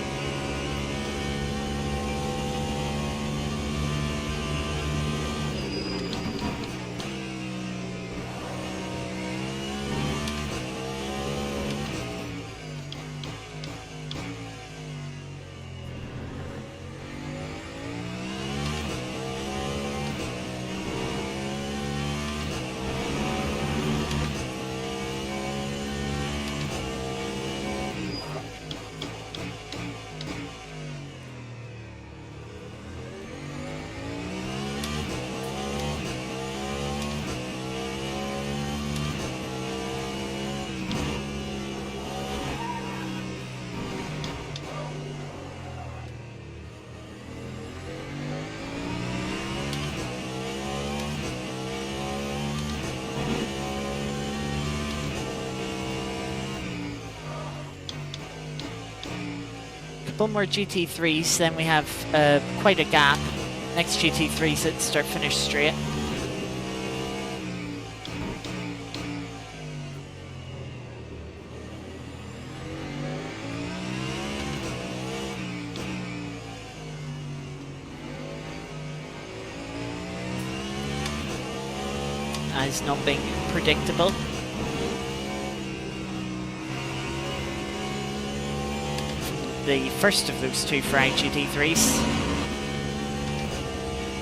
couple more GT3s, then we have quite a gap. Next GT3s that start finish straight. As not being predictable. The first of those two Ferrari GT3s.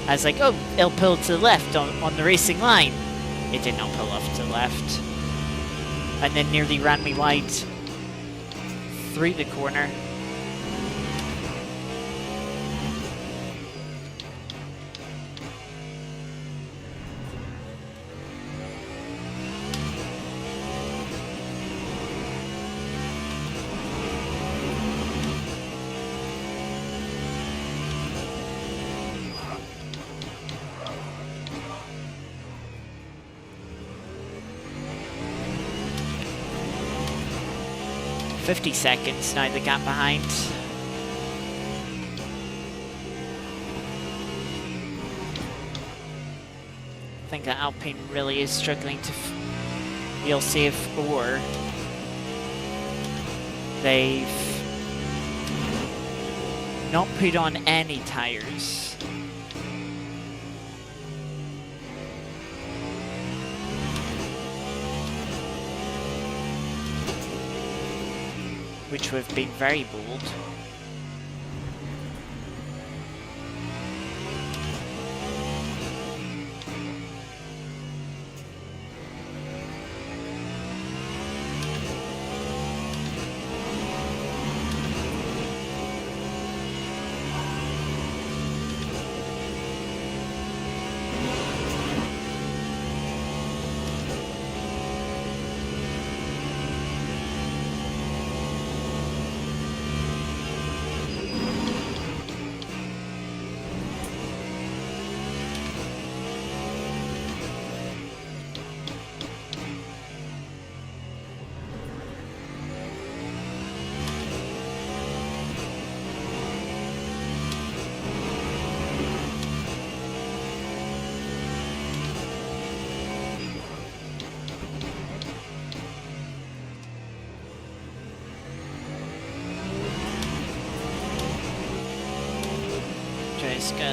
I was like, oh, it'll pull to the left on the racing line. It did not pull off to the left. And then nearly ran me wide through the corner. .50 seconds now the gap behind. I think that Alpine really is struggling to feel safe, or they've not put on any tyres. Which would have been very bold.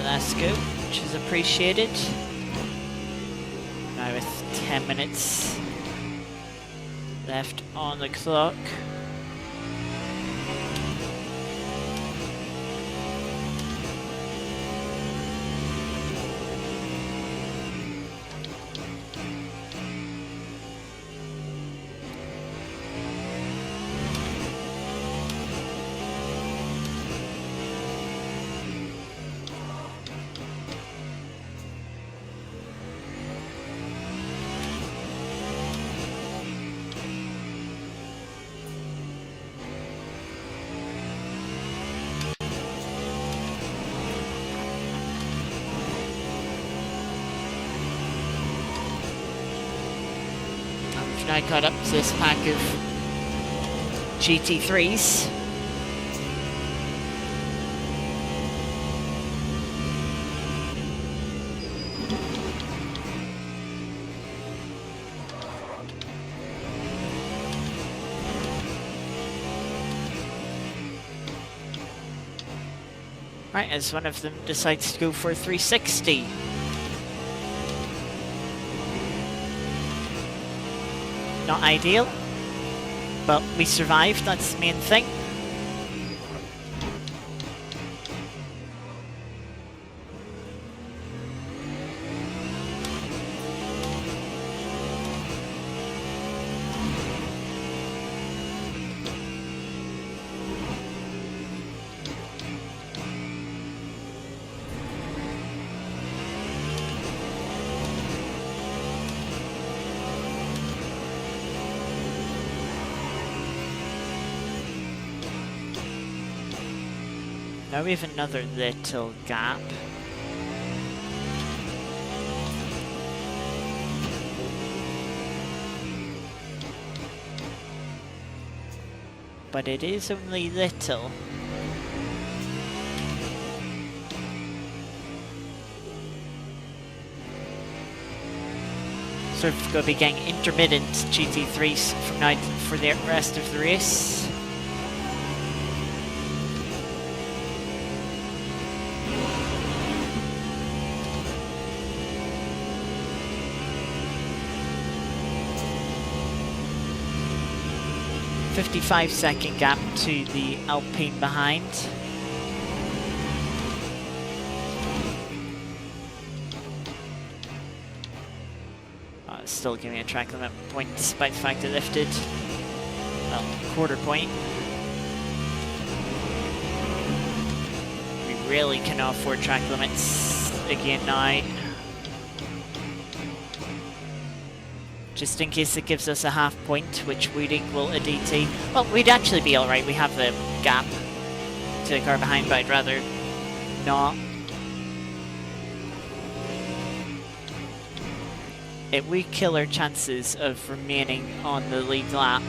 Let's go, which is appreciated. Now with 10 minutes left on the clock. I got up to this pack of GT3s. Right, as one of them decides to go for a 360. Not ideal, but we survived, that's the main thing. Now we have another little gap. But it is only little. sort of going to be getting intermittent GT3s from now for the rest of the race. A 55-second gap to the Alpine behind. Still giving a track limit point despite the fact it lifted. Well, quarter point. We really cannot afford track limits again now. Just in case it gives us a half point, which would equal a DT. Well, we'd actually be alright. We have the gap to the car behind, but I'd rather not. It would kill our chances of remaining on the lead lap.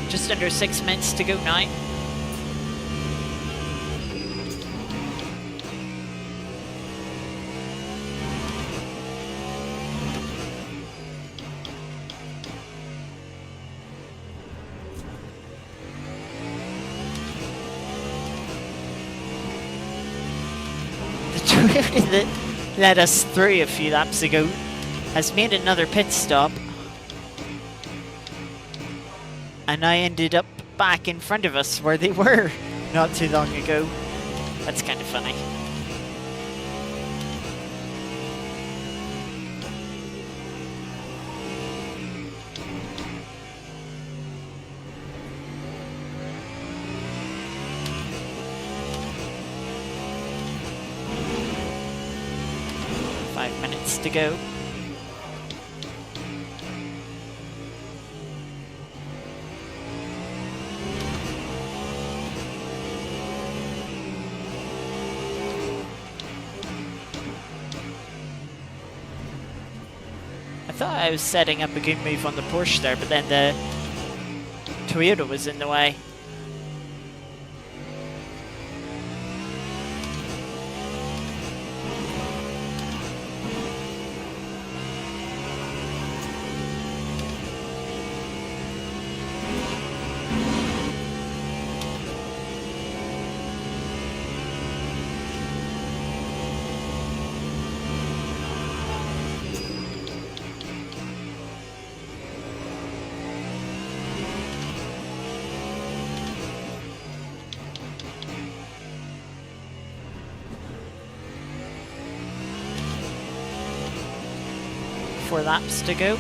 Just under 6 minutes to go now. The Toyota that led us through a few laps ago has made another pit stop. And I ended up back in front of us where they were not too long ago. That's kind of funny. Five minutes to go. I thought I was setting up a good move on the Porsche there, but then the Toyota was in the way. Four laps to go.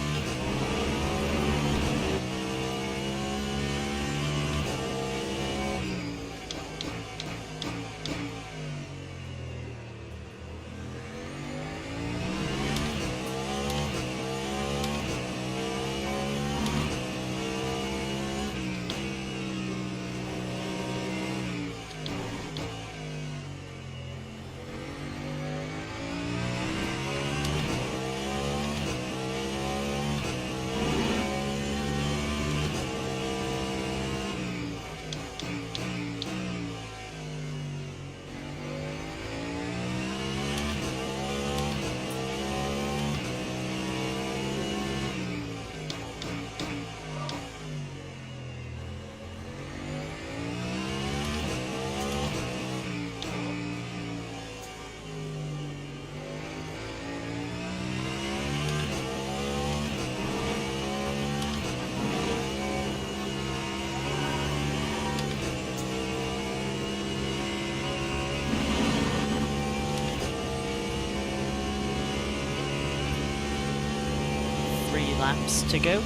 3 laps to go.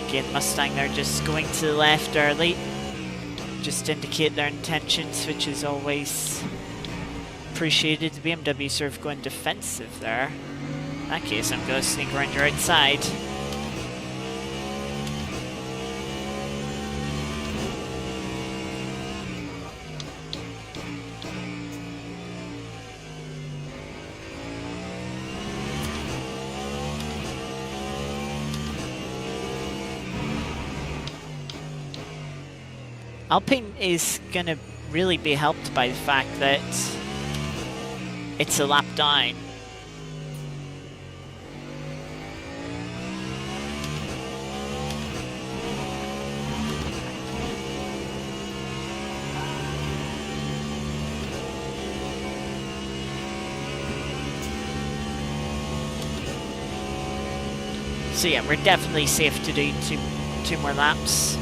Again, Mustang, they're just going to the left early, just to indicate their intentions, which is always appreciated. The BMW sort of going defensive there. In that case, I'm going to sneak around your outside. Alpine is going to really be helped by the fact that it's a lap down. So yeah, we're definitely safe to do two more laps.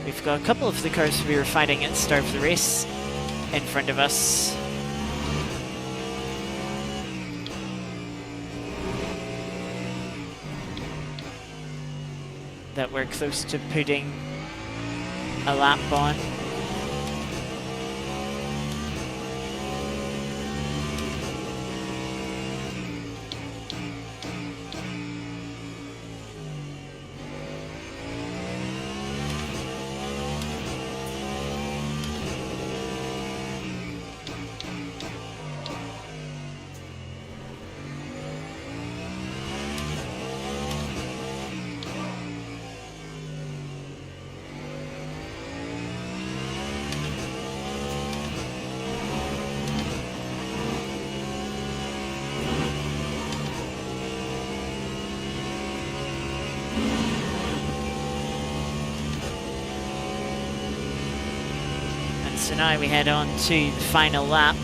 We've got a couple of the cars we were fighting at the start of the race in front of us. That we're close to putting a lap on. So now we head on to the final lap.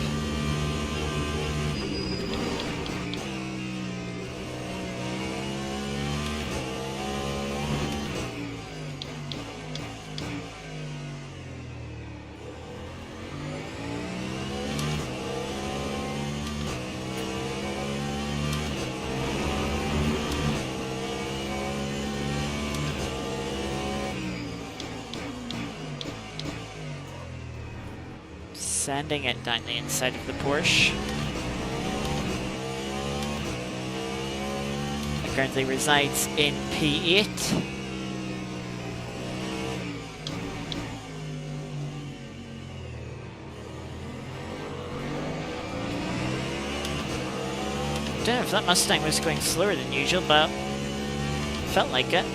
Sending it down the inside of the Porsche. It currently resides in P8. Don't know if that Mustang was going slower than usual, but felt like it.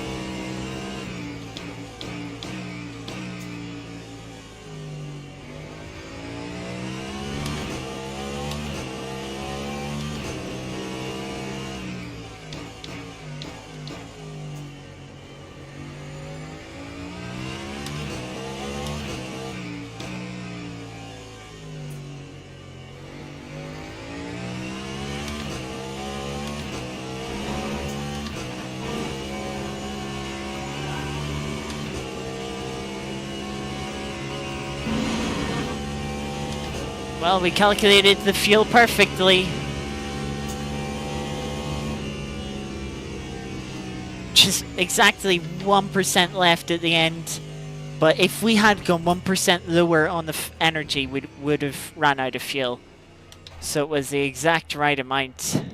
Well, we calculated the fuel perfectly. Just exactly 1% left at the end. But if we had gone 1% lower on the energy, we would have ran out of fuel. So it was the exact right amount.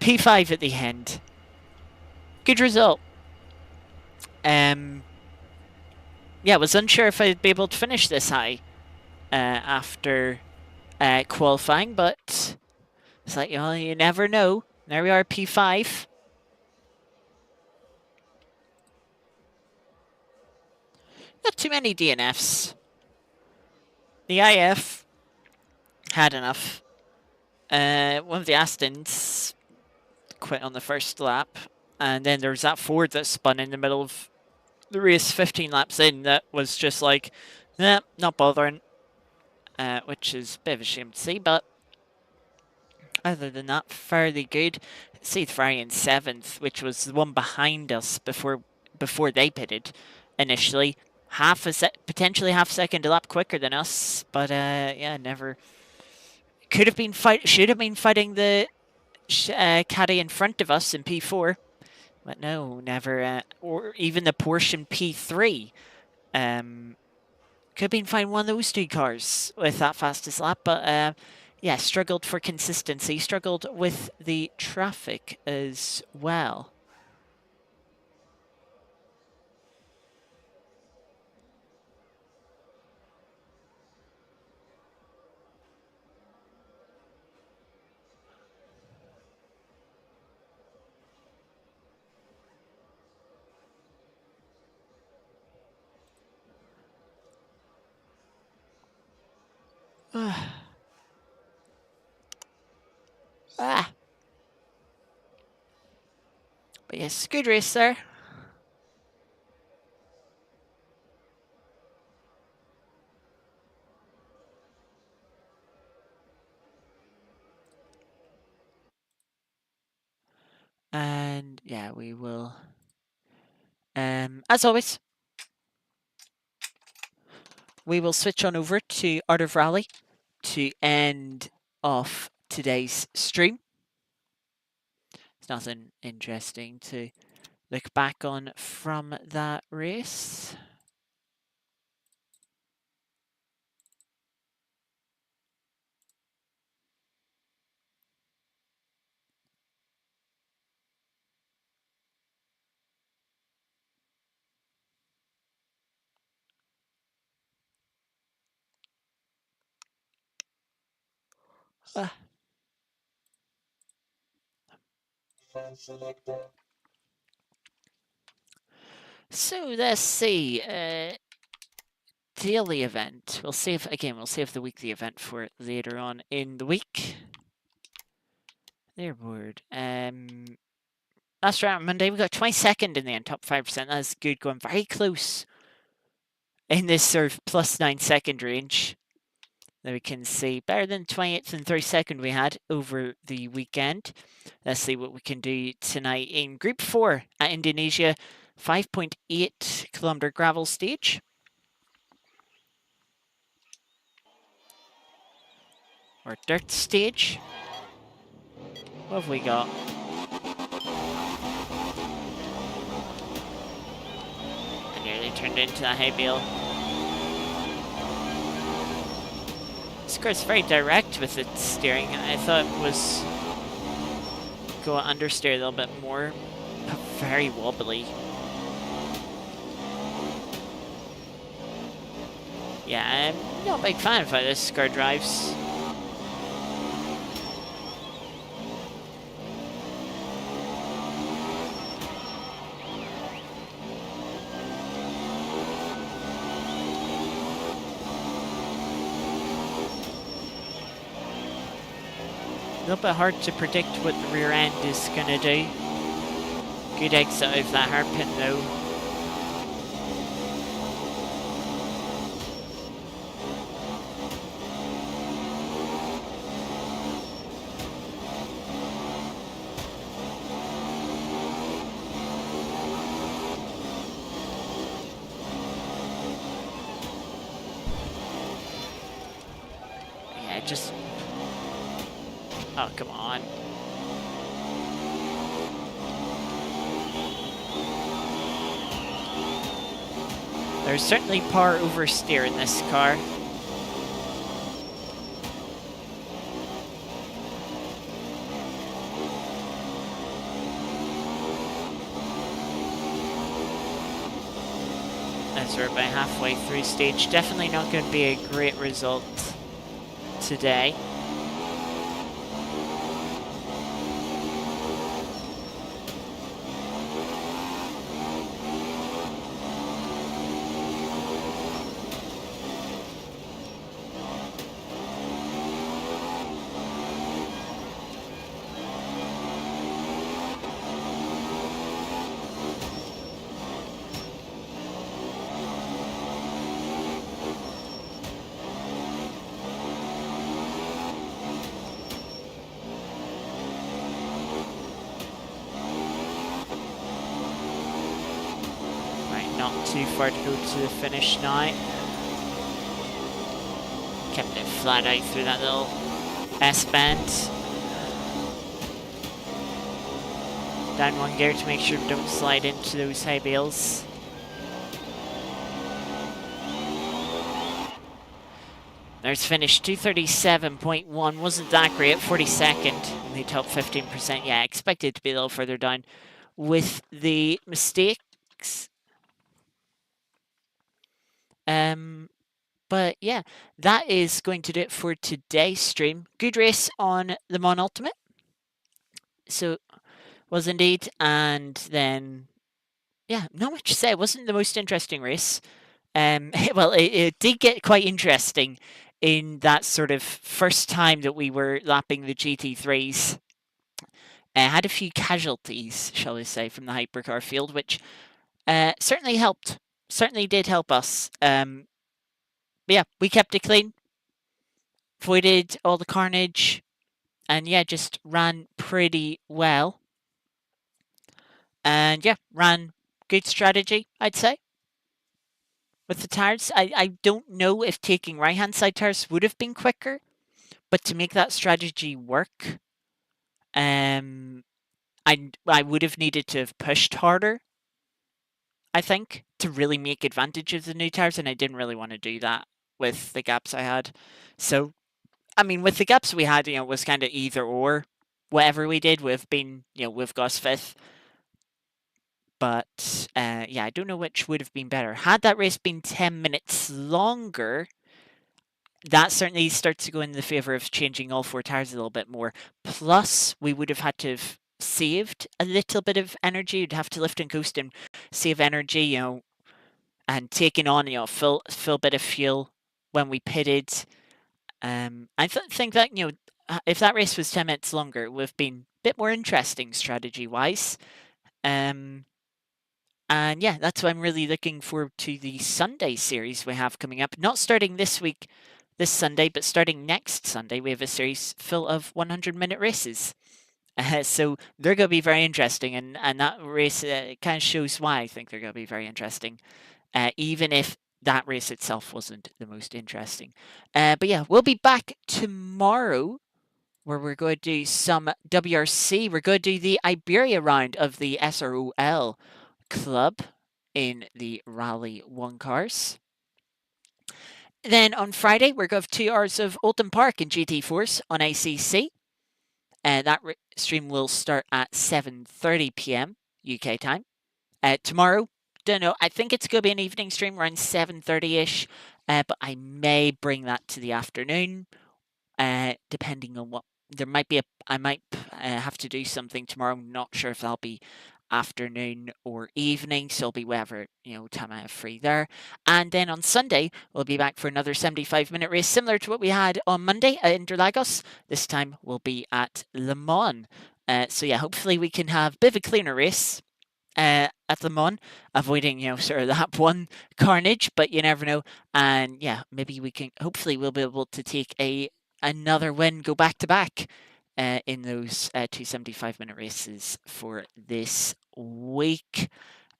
P5 at the end. Good result. Yeah, was unsure if I'd be able to finish this high after qualifying, but it's like, well, you never know. There we are, P5. Not too many DNFs. The IF had enough. One of the Astons quit on the first lap, and then there was that Ford that spun in the middle of the race 15 laps in that was just like, nah, not bothering, which is a bit of a shame to see, but other than that, fairly good. See the Ferrari in 7th, which was the one behind us before they pitted initially. Potentially half a second a lap quicker than us, but yeah, never. Should have been fighting the Caddy in front of us in P4, but no, never. Or even the Porsche in P3. Could have been fighting one of those two cars with that fastest lap, but yeah, struggled for consistency, struggled with the traffic as well. Ah. But yes, good race there. And yeah, we will, as always, we will switch on over to Art of Rally to end off today's stream. There's nothing interesting to look back on from that race. So let's see. Daily event. We'll save the weekly event for later on in the week. Leaderboard. Last round Monday, we got 22nd in the end, top 5%. That's good, going very close in this sort of plus 9 second range. That we can see better than 28th and 32nd we had over the weekend. Let's see what we can do tonight in Group 4 at Indonesia, 5.8 kilometer gravel stage. Or dirt stage. What have we got? I nearly turned into a hay bale. This car's very direct with its steering. I thought it was go understeer a little bit more, but very wobbly. Yeah, I'm not a big fan of how this car drives. A little bit hard to predict what the rear end is going to do. Good exit out of that hairpin though. Yeah, just... Oh, come on. There's certainly power oversteer in this car. as we're about halfway through stage. Definitely not going to be a great result today. Not too far to go to the finish now. Kept it flat out through that little S-bend. Down one gear to make sure we don't slide into those high bales. There's finish 237.1. Wasn't that great. 42nd in the top 15%. Yeah, expected to be a little further down with the mistakes. But yeah, that is going to do it for today's stream. Good race on the Mon Ultimate. So, was indeed. And then, yeah, not much to say. It wasn't the most interesting race. Well, it did get quite interesting in that sort of first time that we were lapping the GT3s. Had a few casualties, shall we say, from the hypercar field, which certainly helped. Certainly did help us. But yeah, we kept it clean, avoided all the carnage, and yeah, just ran pretty well. And yeah, ran good strategy, I'd say. With the tires, I don't know if taking right-hand side tires would have been quicker, but to make that strategy work, I would have needed to have pushed harder, I think, to really make advantage of the new tires, and I didn't really want to do that with the gaps I had. So, I mean, with the gaps we had, it was kind of either or. Whatever we did, we've been, we've got 5th. But, yeah, I don't know which would have been better. Had that race been 10 minutes longer, that certainly starts to go in the favour of changing all 4 tires a little bit more. Plus, we would have had to have saved a little bit of energy. You'd have to lift and coast and save energy, and taking on, a full bit of fuel when we pitted. I think that, if that race was 10 minutes longer, it would have been a bit more interesting strategy-wise. And yeah, that's why I'm really looking forward to the Sunday series we have coming up. Not starting this week, this Sunday, but starting next Sunday, we have a series full of 100-minute races. So they're going to be very interesting, and that race kind of shows why I think they're going to be very interesting, even if that race itself wasn't the most interesting. But yeah, we'll be back tomorrow where we're going to do some WRC. We're going to do the Iberia round of the SROL Club in the Rally 1 cars. Then on Friday, we're going to have 2 hours of Oldham Park in GT Force on ACC. That stream will start at 7:30 p.m. UK time. Tomorrow, don't know, I think it's going to be an evening stream around 7:30ish, but I may bring that to the afternoon, depending on what. There might be I might have to do something tomorrow. I'm not sure if that'll be afternoon or evening, so it'll be whatever time I have free there. And then on Sunday we'll be back for another 75-minute race similar to what we had on Monday at Interlagos. This time we'll be at Le Mans. So yeah, hopefully we can have a bit of a cleaner race at Le Mans, avoiding sort of that one carnage, but you never know. And yeah, maybe hopefully we'll be able to take another win, go back to back in those 2 75-minute races for this week.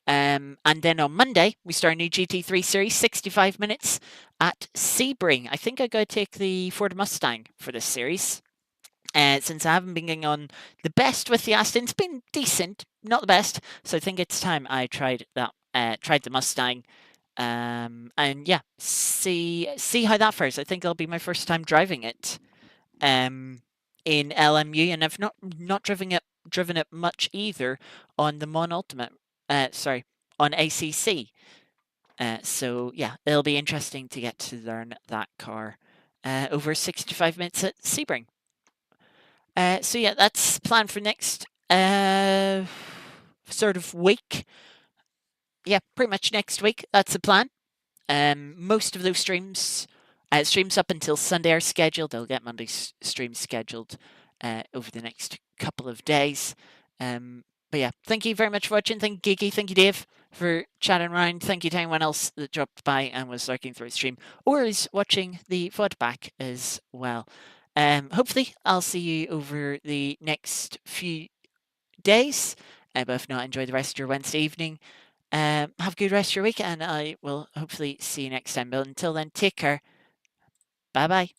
And then on Monday, we start a new GT3 series, 65 minutes at Sebring. I think I got to take the Ford Mustang for this series. Since I haven't been getting on the best with the Aston, it's been decent, not the best. So I think it's time I tried the Mustang. And yeah, see how that fares. I think it'll be my first time driving it in LMU, and I've not driven it much either on the Mon Ultimate. On ACC. So yeah, it'll be interesting to get to learn that car over 65 minutes at Sebring. So yeah, that's planned for next sort of week. Yeah, pretty much next week. That's the plan. Most of those streams up until Sunday are scheduled. They'll get Monday's streams scheduled over the next couple of days. But yeah, thank you very much for watching. Thank you, Geeky. Thank you, Dave, for chatting around. Thank you to anyone else that dropped by and was lurking through the stream or is watching the VOD back as well. Hopefully, I'll see you over the next few days. But if not, enjoy the rest of your Wednesday evening. Have a good rest of your week, and I will hopefully see you next time. But until then, take care. Bye bye.